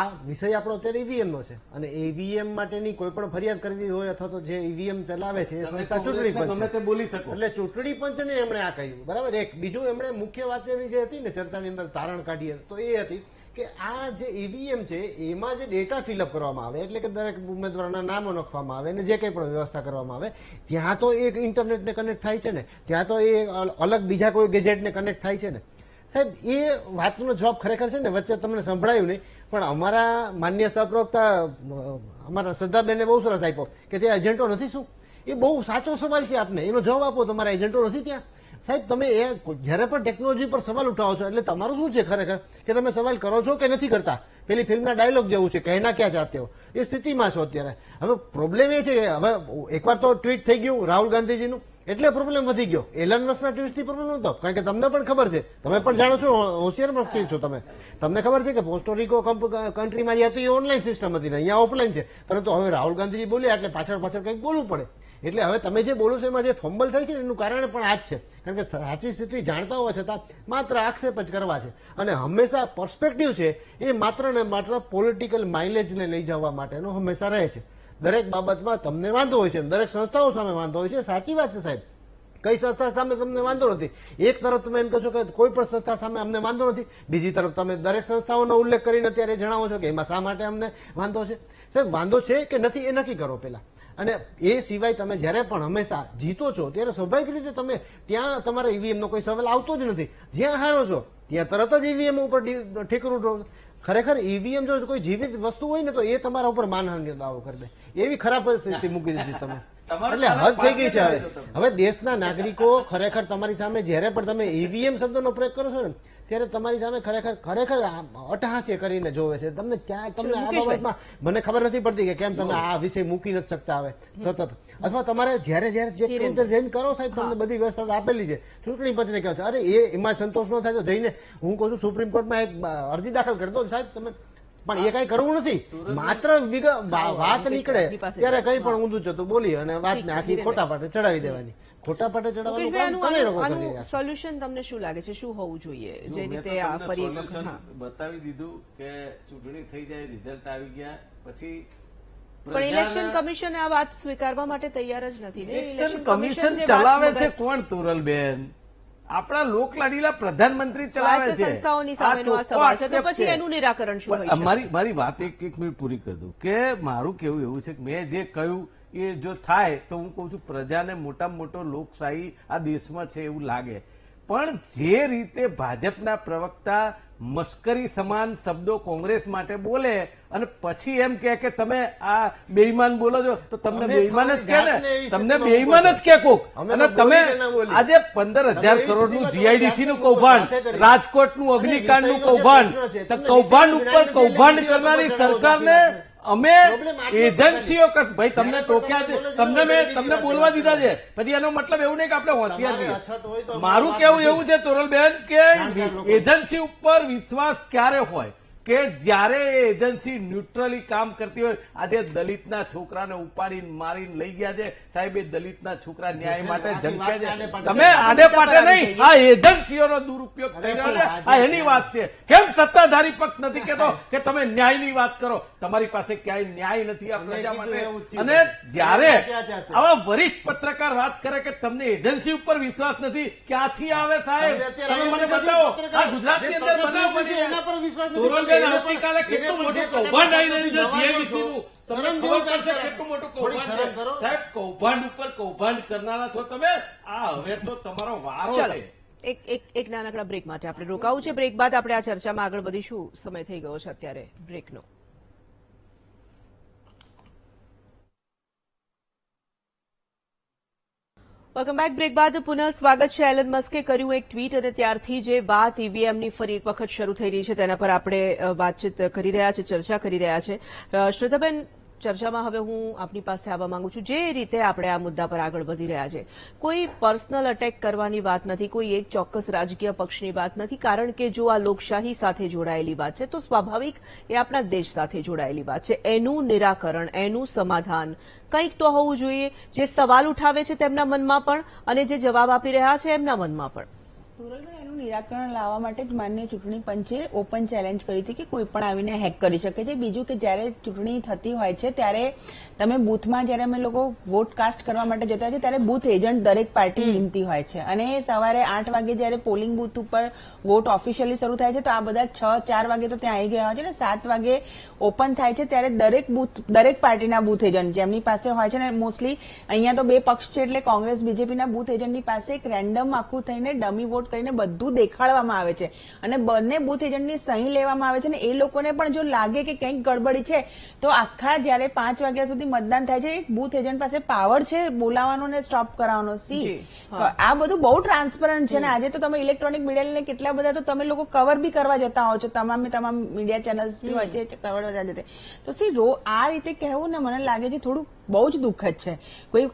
આ વિષય આપણો અત્યારે ઈવીએમ નો છે અને ઈવીએમ માટેની કોઈ પણ ફરિયાદ કરવી હોય અથવા તો જે ઈવીએમ ચલાવે છે એ સંસ્થા ચૂંટણી પંચ ગમે તે બોલી શકો. એટલે ચૂંટણી પંચને એમણે આ કહ્યું, બરાબર. એક બીજું એમણે મુખ્ય વાત એની જે હતી ને ચર્ચાની અંદર તારણ કાઢીએ તો એ હતી કે આ જે ઈવીએમ છે એમાં જે ડેટા ફિલઅપ કરવામાં આવે, એટલે કે દરેક ઉમેદવારના નામો નાખવામાં આવે અને જે કંઈ પણ વ્યવસ્થા કરવામાં આવે, ત્યાં તો એ ઇન્ટરનેટને કનેક્ટ થાય છે ને, ત્યાં તો એ અલગ બીજા કોઈ ગેજેટને કનેક્ટ થાય છે ને. સાહેબ, એ વાતનો જવાબ ખરેખર છે ને વચ્ચે તમને સંભળાયું નહીં, પણ અમારા માન્ય સહપ્રવક્તા અમારા શ્રદ્ધાબેને બહુ સરસ આપ્યો કે ત્યાં એજન્ટો નથી. શું એ બહુ સાચો સવાલ છે. આપને એનો જવાબ આપો, તમારા એજન્ટો નથી ત્યાં. સાહેબ, તમે એ જયારે પણ ટેકનોલોજી પર સવાલ ઉઠાવો છો એટલે તમારું શું છે ખરેખર કે તમે સવાલ કરો છો કે નથી કરતા? પેલી ફિલ્મના ડાયલોગ જેવું છે, કહેના ક્યાં ચાહતે હો, એ સ્થિતિમાં છો અત્યારે. હવે પ્રોબ્લેમ એ છે કે હવે એકવાર તો ટ્વીટ થઈ ગયું રાહુલ ગાંધીજીનું, એટલે પ્રોબ્લેમ વધી ગયો. એલન મસ્કના ટ્વીટથી પ્રોબ્લેમ નહોતો, કારણ કે તમને પણ ખબર છે, તમે પણ જાણો છો, હોશિયાર પણ છો તમે. તમને ખબર છે કે પોસ્ટોરિકો કન્ટ્રીમાં જે હતી એ ઓનલાઈન સિસ્ટમ હતી ને અહીંયા ઓફલાઈન છે. પરંતુ હવે રાહુલ ગાંધીજી બોલ્યા એટલે પાછળ કંઈક બોલવું પડે. એટલે હવે તમે જે બોલો છો એમાં જે ફંબલ થાય છે ને એનું કારણ પણ આ જ છે, કારણ કે સાચી સ્થિતિ જાણતા હોવા છતાં માત્ર આક્ષેપ જ કરવા છે. અને હંમેશા પર્સ્પેક્ટિવ છે એ માત્ર ને માત્ર પોલિટિકલ માઇલેજને લઈ જવા માટેનો હંમેશા રહે છે. દરેક બાબતમાં તમને વાંધો હોય છે, દરેક સંસ્થાઓ સામે વાંધો હોય છે. સાચી વાત છે સાહેબ, કઈ સંસ્થા સામે તમને વાંધો નથી. એક તરફ તમે એમ કહો છો કે કોઈ પણ સંસ્થા સામે અમને વાંધો નથી, બીજી તરફ તમે દરેક સંસ્થાઓનો ઉલ્લેખ કરીને અત્યારે જણાવો છો કે એમાં શા માટે અમને વાંધો છે. સાહેબ, વાંધો છે કે નથી એ નક્કી કરો પહેલા. અને એ સિવાય તમે જ્યારે પણ હંમેશા જીતો છો ત્યારે સ્વાભાવિક રીતે તમે ત્યાં તમારા ઈવીએમ નો કોઈ સવાલ આવતો જ નથી. જ્યાં હારો છો ત્યાં તરત જ ઈવીએમ ઉપર ઠીકરું ઢોળો. ખરેખર ઈવીએમ જો કોઈ જીવિત વસ્તુ હોય ને તો એ તમારા ઉપર માનહાનિનો દાવો કરી દે, એવી ખરાબ પરિસ્થિતિ મૂકી દીધી તમે. એટલે હદ થઈ ગઈ છે. હવે દેશના નાગરિકો ખરેખર તમારી સામે જ્યારે પણ તમે ઈવીએમ શબ્દનો પ્રયોગ કરો છો ને ત્યારે તમારી સામે ખરેખર અટહાસ્ય કરીને જોવે છે. તમને ક્યાં તમને આ બાબતમાં મને ખબર નથી પડતી કે કેમ તમે આ વિષય મૂકી નથી શકતા હવે સતત, અથવા તમારે જયારે જઈને કરો સાહેબ, તમને બધી વ્યવસ્થા આપેલી છે. ચૂંટણી પંચને કહે છે અરે એમાં સંતોષ ન થાય તો જઈને હું કહું છું સુપ્રીમ કોર્ટમાં એક અરજી દાખલ કરી દો સાહેબ તમે, પણ એ કઈ કરવું નથી. માત્ર વાત નીકળે ત્યારે કઈ પણ ઊંધું જતું બોલી અને વાતને આખી ખોટા પાટે ચડાવી દેવાની. ખોટા પાટે ચડાવવાનું કામ તમે લોકો કરી રહ્યા છો. સોલ્યુશન તમને શું લાગે છે, શું હોવું જોઈએ જે રીતે આ ફરી એક વખત? હા. બતાવી દીધું કે ચૂંટણી થઈ જાય, રિઝલ્ટ આવી ગયા પછી પણ ઇલેક્શન કમિશન આ વાત સ્વીકારવા માટે તૈયાર જ નથી ને. ઇલેક્શન કમિશન ચલાવે છે કોણ, તોરલબેન? આપણા લોકલાડીલા પ્રધાનમંત્રી ચલાવે છે. સંસ્થાઓની સામેનો આ સવાલ છે, તો પછી એનું નિરાકરણ શું હોય? મારી વાત એક મિનિટ પૂરી કરી દઉં કે મારું કેવું એવું છે કે મેં જે કહ્યું એ જો થાય તો હું કહું છું પ્રજાને મોટામાં મોટો લોકશાહી આ દેશમાં છે એવું લાગે. પણ જે રીતે ભાજપના પ્રવક્તા મસ્કરી સમાન શબ્દો કોંગ્રેસ માટે બોલે અને પછી એમ કે તમે આ બેઈમાન બોલો છો, તો તમને બેઈમાન જ કે ને, તમને બેઈમાન જ કે કોક. અને તમે આજે 15,000 કરોડનું જીઆઈડીસી નું કૌભાંડ, રાજકોટનું અગ્નિકાંડનું કૌભાંડ, કૌભાંડ ઉપર કૌભાંડ કરનારી સરકારને અમે એજન્સીઓ ભાઈ તમને ટોક્યા છે, તમને બોલવા દીધા છે, પછી એનો મતલબ એવું નહીં કે આપણે હોશિયાર છીએ. મારું કેવું એવું છે તોરલબેન કે એજન્સી ઉપર વિશ્વાસ ક્યારે હોય કે જ્યારે એ એજન્સી ન્યુટ્રલી કામ કરતી હોય. આજે દલિતના છોકરાને ઉપાડીને મારીને લઈ ગયા છે સાહેબ, એ દલિતના છોકરા ન્યાય માટે ઝંકે છે. તમે આડે પાટે નહીં, આ એજન્સીઓનો દુરુપયોગ થઈ રહ્યો છે, આ એની વાત છે. કેમ સત્તાધારી પક્ષ નથી કહેતો કે તમે ન્યાયની વાત કરો? તમારી પાસે ક્યાંય ન્યાય નથી આ પ્રજા માટે. અને જ્યારે આવા વરિષ્ઠ પત્રકાર વાત કરે કે તમને એજન્સી ઉપર વિશ્વાસ નથી, ક્યાંથી આવે સાહેબ? તમે મને બતાવો. આ ગુજરાતની અંદર બનાવ બની હિરેનબેન, આવતીકાલે કેટલું મોટું કૌભાંડ આવી રહ્યું છે GIDC નું. તમને શરમ ખબર જેવું પડશે કાંઈ કેટલું મોટું થોડી કૌભાંડ શરમ છે. કરો. સાહેબ, કૌભાંડ ઉપર કૌભાંડ કરનારા છો તમે. આ હવે તો તમારો વારો ચલો છે. એક નાનકડા બ્રેક માટે આપણે રોકાવું છે. બ્રેક બાદ આપણે આ ચર્ચામાં આગળ વધીશું. સમય થઈ ગયો છે અત્યારે બ્રેકનો. Welcome back. બ્રેક બાદ પુનઃ સ્વાગત છે. એલન મસ્કે કર્યું એક ટ્વીટ અને ત્યારથી જે વાત ઈવીએમની ફરી એક વખત શરૂ થઈ રહી છે તેના પર આપણે વાતચીત કરી રહ્યા છે, ચર્ચા કરી રહ્યા છે. શ્રદ્ધાબેન, ચર્ચામાં હવે હું આપની પાસે આવવા માંગુ છું. જે રીતે આપણે આ મુદ્દા પર આગળ વધી રહ્યા છે, કોઈ પર્સનલ અટેક કરવાની વાત નથી, કોઈ એક ચોક્કસ રાજકીય પક્ષની વાત નથી, કારણ કે જો આ લોકશાહી સાથે જોડાયેલી વાત છે તો સ્વાભાવિક એ આપણા દેશ સાથે જોડાયેલી વાત છે. એનું નિરાકરણ, એનું સમાધાન કંઈક તો હોવું જોઈએ, જે સવાલ ઉઠાવે છે તેમના મનમાં પણ અને જે જવાબ આપી રહ્યા છે એમના મનમાં પણ. ધોરણભાઈ, એનું નિરાકરણ લાવવા માટે જ માન્ય ચૂંટણી પંચે ઓપન ચેલેન્જ કરી હતી કે કોઈ પણ આવીને હેક કરી શકે છે. બીજું કે જ્યારે ચૂંટણી થતી હોય છે ત્યારે તમે બૂથમાં જ્યારે અમે લોકો વોટ કાસ્ટ કરવા માટે જતા છે ત્યારે બૂથ એજન્ટ દરેક પાર્ટી નિમતી હોય છે અને સવારે 8 વાગે જ્યારે પોલિંગ બૂથ ઉપર વોટ ઓફિશિયલી શરૂ થાય છે તો આ બધા 6-4 વાગે તો ત્યાં આવી ગયા હોય છે ને 7 વાગે ઓપન થાય છે ત્યારે દરેક પાર્ટીના બૂથ એજન્ટ જેમની પાસે હોય છે ને, મોસ્ટલી અહીંયા તો બે પક્ષ છે એટલે કોંગ્રેસ બીજેપીના બૂથ એજન્ટની પાસે એક રેન્ડમ આખું થઈને ડમી વોટ કરીને બધું દેખાડવામાં આવે છે અને બંને બૂથ એજન્ટની સહી લેવામાં આવે છે ને એ લોકોને પણ જો લાગે કે કંઈક ગડબડી છે તો આખા જ્યારે 5 વાગ્યા સુધી મતદાન થાય છે, એક બૂથ એજન્ટ પાસે પાવર છે બોલાવવાનો ને સ્ટોપ કરાવવાનો. આ બધું બહુ ટ્રાન્સપરન્ટ છે ને આજે તો તમે ઇલેક્ટ્રોનિક મીડિયાને કેટલા બધા તો તમે લોકો કવર બી કરવા જતા હો છો, તમામ મીડિયા ચેનલ્સ બી હોય છે કવર કરવા જતા. તો આ રીતે કહેવું ને મને લાગે છે થોડું બહુ જ દુઃખદ છે. કોઈ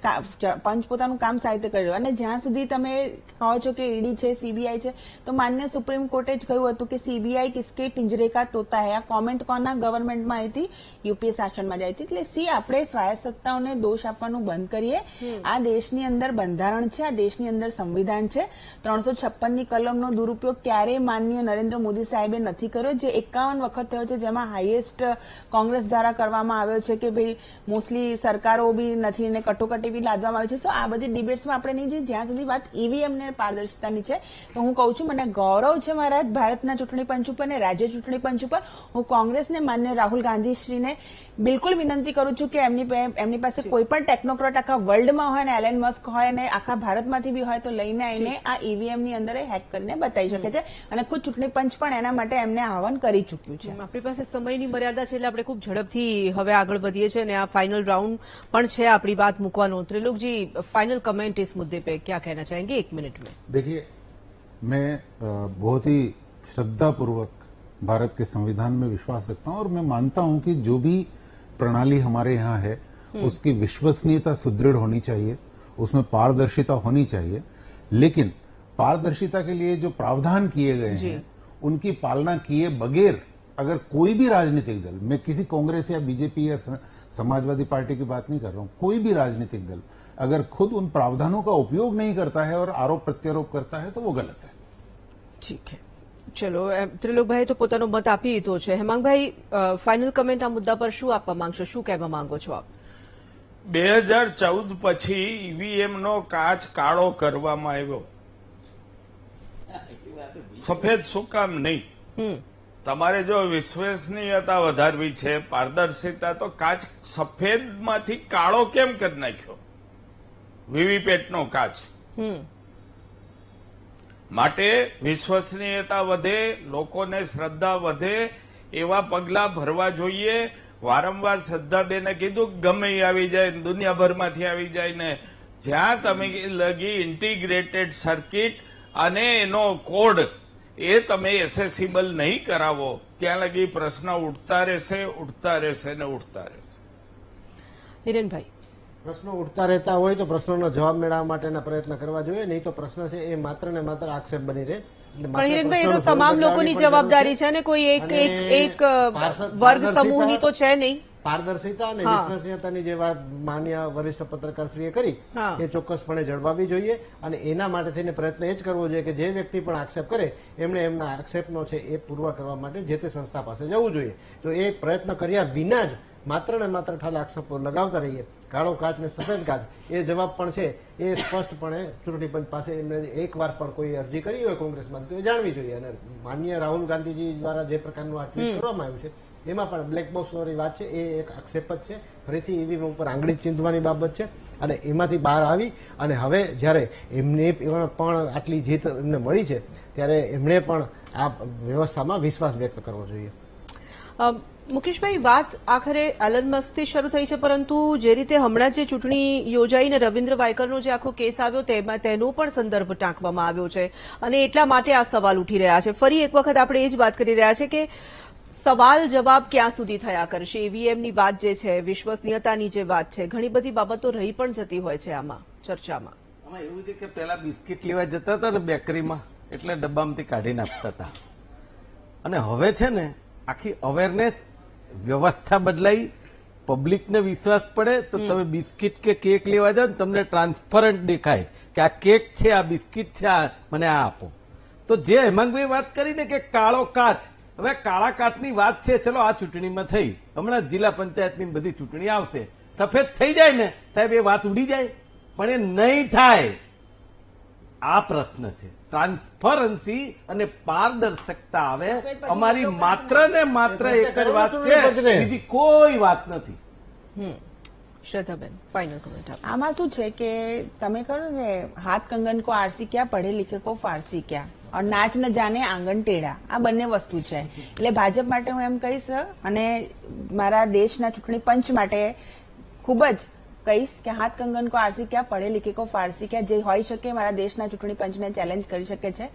પંચ પોતાનું કામ સારી રીતે કરી રહ્યું અને જ્યાં સુધી તમે કહો છો કે ઈડી છે, સીબીઆઈ છે, તો માન્ય સુપ્રીમ કોર્ટે જ કહ્યું હતું કે સીબીઆઈ કિસકે પિંજરે કા તોતા હૈ. આ કોમેન્ટ કોના ગવર્મેન્ટમાં આવી હતી? યુપીએ શાસનમાં જ આવી હતી. એટલે આપણે સ્વાયત્ત સત્તાઓને દોષ આપવાનું બંધ કરીએ. આ દેશની અંદર બંધારણ છે, આ દેશની અંદર સંવિધાન છે. 356ની કલમનો દુરુપયોગ ક્યારેય માનનીય નરેન્દ્ર મોદી સાહેબે નથી કર્યો, જે 51 વખત થયો છે, જેમાં હાઈએસ્ટ કોંગ્રેસ દ્વારા કરવામાં આવ્યો છે કે ભાઈ મોસ્ટલી સરકારો બી નથી ને કટોકટી બી લાદવામાં આવી છે. સો આ બધી ડિબેટ્સમાં આપણે નહીં જઈએ જ્યાં સુધી વાત ઈવીએમ ને પારદર્શિતાની છે. તો હું કહું છું મને ગૌરવ છે મારા ભારતના ચૂંટણી પંચ ઉપર ને રાજ્ય ચૂંટણી પંચ ઉપર. હું કોંગ્રેસને માન્ય રાહુલ ગાંધીશ્રીને બિલકુલ વિનંતી કરું છું કે એમની પાસે કોઈ પણ ટેકનોક્રેટ આખા વર્લ્ડમાં હોય ને એલન મસ્ક હોય ને આખા ભારતમાંથી બી હોય તો લઈને આવીને આ ઈવીએમ ની અંદર હેક કરીને બતાવી શકે છે અને ખુદ ચૂંટણી પંચ પણ એના માટે એમને આહવાન કરી ચૂક્યું છે. આપણી પાસે સમયની મર્યાદા છે એટલે આપણે ખૂબ ઝડપથી હવે આગળ વધીએ છીએ અને આ फाइनल राउंड પણ છે આપણી बात मुकवानो. त्रिलोक जी, फाइनल कमेंट इस मुद्दे पे क्या कहना चाहेंगे 1 मिनट में? देखिए, मैं बहुत ही श्रद्धापूर्वक भारत के संविधान में विश्वास रखता हूं और मैं मानता हूं कि जो भी प्रणाली हमारे यहाँ है उसकी विश्वसनीयता सुदृढ़ होनी चाहिए, उसमें पारदर्शिता होनी चाहिए, लेकिन पारदर्शिता के लिए जो प्रावधान किए गए हैं उनकी पालना किए बगैर अगर कोई भी राजनीतिक दल, मैं किसी कांग्रेस या बीजेपी या समाजवादी पार्टी की बात नहीं कर रहा हूं, कोई भी राजनीतिक दल अगर खुद उन प्रावधानों का उपयोग नहीं करता है और आरोप प्रत्यारोप करता है तो वो गलत है. ઠીક છે, ચલો. ત્રિલોકભાઈ તો પોતાનો મત આપી દીધો છે. હેમાંગભાઈ, ફાઇનલ કમેન્ટ આ મુદ્દા પર શું આપવા માંગશો, શું કહેવા માંગો છો આપ? 2014 પછી ઈવીએમ નો કાચ કાળો કરવામાં આવ્યો. સફેદ શું કામ નહીં? તમારે જો વિશ્વસનીયતા વધારવી છે, પારદર્શિતા, તો કાચ સફેદમાંથી કાળો કેમ કરી નાખ્યો? વીવીપેટનો કાચ. માટે વિશ્વસનીયતા વધે, લોકોને શ્રદ્ધા વધે એવા પગલા ભરવા જોઈએ. વારંવાર શ્રદ્ધાબેને કીધું ગમે આવી જાય, દુનિયાભરમાંથી આવી જાય ને જ્યાં તમે લગી ઇન્ટિગ્રેટેડ સર્કિટ અને એનો કોડ એ તમે એસેસિબલ નહીં કરાવો ત્યાં લગી પ્રશ્ન ઉઠતા રહેશે ને ઉઠતા રહેશે. હિરેનભાઈ, પ્રશ્નો ઉઠતા રહેતા હોય તો પ્રશ્નોનો જવાબ મેળવવા માટેના પ્રયત્ન કરવા જોઈએ, નહીં તો પ્રશ્ન છે એ માત્ર ને માત્ર આક્ષેપ બની રહે. પણ હિરેનભાઈ, એ તો તમામ લોકોની જવાબદારી છે ને, કોઈ એક વર્ગ સમૂહની તો છે નહીં. પારદર્શિતા અને વિશ્વસનીયતાની જે વાત માન્ય વરિષ્ઠ પત્રકારશ્રીએ કરી એ ચોક્કસપણે જળવાવી જોઈએ અને એના માટે થઈને પ્રયત્ન એ જ કરવો જોઈએ કે જે વ્યક્તિ પણ આક્ષેપ કરે એમણે એમના આક્ષેપનો છે એ પૂરવા કરવા માટે જે તે સંસ્થા પાસે જવું જોઈએ. જો એ પ્રયત્ન કર્યા વિના જ માત્ર ને માત્ર ઠાલ આક્ષેપો લગાવતા રહીએ, કાળો કાચ ને સફેદ કાચ, એ જવાબ પણ છે એ સ્પષ્ટપણે ચૂંટણી પંચ પાસે એમને એકવાર પણ કોઈ અરજી કરી હોય કોંગ્રેસમાં તો એ જાણવી જોઈએ. અને માનનીય રાહુલ ગાંધીજી દ્વારા જે પ્રકારનું આ ટ્વીટ કરવામાં આવ્યું છે એમાં પણ બ્લેક બોક્સ વાળી વાત છે, એ એક આક્ષેપ જ છે. ફરીથી ઈવીએમ ઉપર આંગળી ચીંધવાની બાબત છે અને એમાંથી બહાર આવી અને હવે જ્યારે એમને પણ આટલી જીત એમને મળી છે ત્યારે એમણે પણ આ વ્યવસ્થામાં વિશ્વાસ વ્યક્ત કરવો જોઈએ. મુકેશભાઈ, વાત આખરે એલન મસ્કથી શરૂ થઈ છે, પરંતુ જે રીતે હમણાં જે ચૂંટણી યોજાઈને રવિન્દ્ર વાયકરનો જે આખો કેસ આવ્યો તેમાં તેનો પણ સંદર્ભ ટાંકવામાં આવ્યો છે અને એટલા માટે આ સવાલ ઉઠી રહ્યા છે. ફરી એક વખત આપણે એ જ વાત કરી રહ્યા છે કે સવાલ જવાબ ક્યાં સુધી થયા કરશે. ઈવીએમની વાત જે છે, વિશ્વસનીયતાની જે વાત છે, ઘણી બધી બાબતો રહી પણ જતી હોય છે આમાં ચર્ચામાં. આમાં એવું છે કે પેલા બિસ્કિટ લેવા જતા હતા ને બેકરીમાં, એટલે ડબ્બામાંથી કાઢીને આપતા હતા. અને હવે છે ને આખી અવેરનેસ, વ્યવસ્થા બદલાઈ, પબ્લિકને વિશ્વાસ પડે તો તમે બિસ્કિટ કે કેક લેવા જાઓ ને તમને ટ્રાન્સપરન્ટ દેખાય કે આ કેક છે, આ બિસ્કિટ છે, આ મને આ આપો. તો જે હેમાંગભાઈ વાત કરીને કે કાળો કાચ, હવે કાળા કાચની વાત છે, ચલો આ ચૂંટણીમાં થઈ, હમણાં જિલ્લા પંચાયતની બધી ચૂંટણી આવશે, સફેદ થઈ જાય ને સાહેબ એ વાત ઉડી જાય, પણ એ નહીં થાય. આ પ્રશ્ન છે. ટ્રાન્સપરન્સી અને પારદર્શકતા આવે, અમારી માત્ર ને માત્ર એક જ વાત છે, બીજી કોઈ વાત નથી. શ્રદ્ધાબેન, ફાઇનલ કમેન્ટ આપો. આમાં શું છે કે તમે કહ્યું ને હાથ કંગન કો આરસી ક્યાં, પડે લિખે કો ફારસી ક્યાં, और નાચ ન જાને આંગણ ટેઢા, આ બંને વસ્તુ છે. એટલે ભાજપ માટે હું એમ કહીશ અને મારા દેશના ચૂંટણી પંચ માટે ખૂબ જ કહીશ કે હાથ કંગન કો આરસી ક્યાં, પડે લિખે કો ફારસી ક્યાં, જે હોઈ શકે મારા દેશના ચૂંટણી પંચને ચેલેન્જ કરી શકે છે.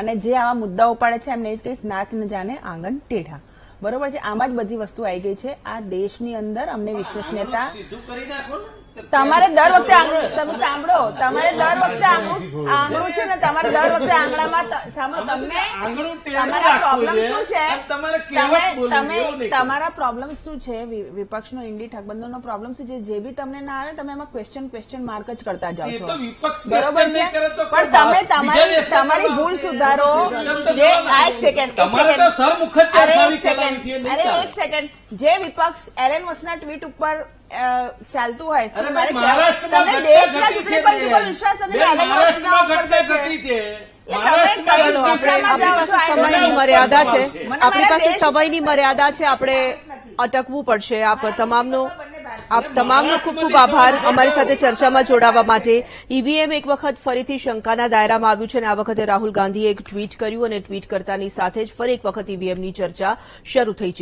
અને જે આવા મુદ્દા ઉપાડે છે એમને એ કહીશ નાચ ન જાને આંગણ ટેઢા. બરોબર છે, આમાં જ બધી વસ્તુ આવી ગઈ છે. આ દેશની અંદર અમને વિશ્વસનીયતા, તમારે દર વખતે આંગળું, તમે સાંભળો, તમારે દર વખતે આંગળું છે ને, તમારે દર વખતે આંગળામાં સાંભળો, તમને તમારા પ્રોબ્લેમ શું છે, તમારા પ્રોબ્લેમ શું છે, વિપક્ષનો ઇન્ડી ઠગબંધનનો પ્રોબ્લેમ શું છે, જે બી તમને ના આવે તમે એમાં ક્વેશ્ચન માર્ક જ કરતા જાઓ છો. બરોબર છે, પણ તમે તમારી ભૂલ સુધારો. જે એક સેકન્ડ, એક સેકન્ડ, જે વિપક્ષ એલન મસ્કના ટ્વીટ ઉપર ચાલતું હોય, તમને દેશના ચૂંટણી પંચ ઉપર વિશ્વાસ નથી, એલન મસ્કના ઉપર છે. સમયની મર્યાદા છે, આપણી પાસે સમયની મર્યાદા છે, આપણે અટકવું પડશે. આપ તમામનો ખૂબ ખૂબ આભાર અમારી સાથે ચર્ચામાં જોડાવા માટે. ઈવીએમ એક વખત ફરીથી શંકાના દાયરામાં આવ્યું છે અને આ વખતે રાહુલ ગાંધીએ એક ટ્વીટ કર્યું અને ટ્વીટ કરતાની સાથે જ ફરી એક વખત ઈવીએમની ચર્ચા શરૂ થઈ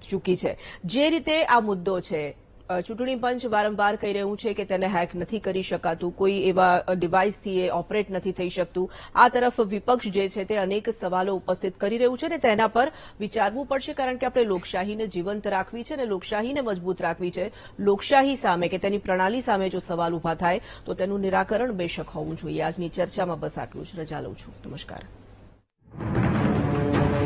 ચૂકી છે. જે રીતે આ મુદ્દો છે, ચૂંટણી પંચ વારંવાર કહી રહ્યું છે કે તેને હેક નથી કરી શકાતું, કોઈ એવા ડિવાઇસથી એ ઓપરેટ નથી થઈ શકતું. આ તરફ વિપક્ષ જે છે તે અનેક સવાલો ઉપસ્થિત કરી રહ્યું છે અને તેના પર વિચારવું પડશે, કારણ કે આપણે લોકશાહીને જીવંત રાખવી છે અને લોકશાહીને મજબૂત રાખવી છે. લોકશાહી સામે કે તેની પ્રણાલી સામે જો સવાલ ઉભા થાય તો તેનું નિરાકરણ બેશક હોવું જોઈએ. આજની ચર્ચામાં બસ આટલું જ. રજા લઉં છું. નમસ્કાર.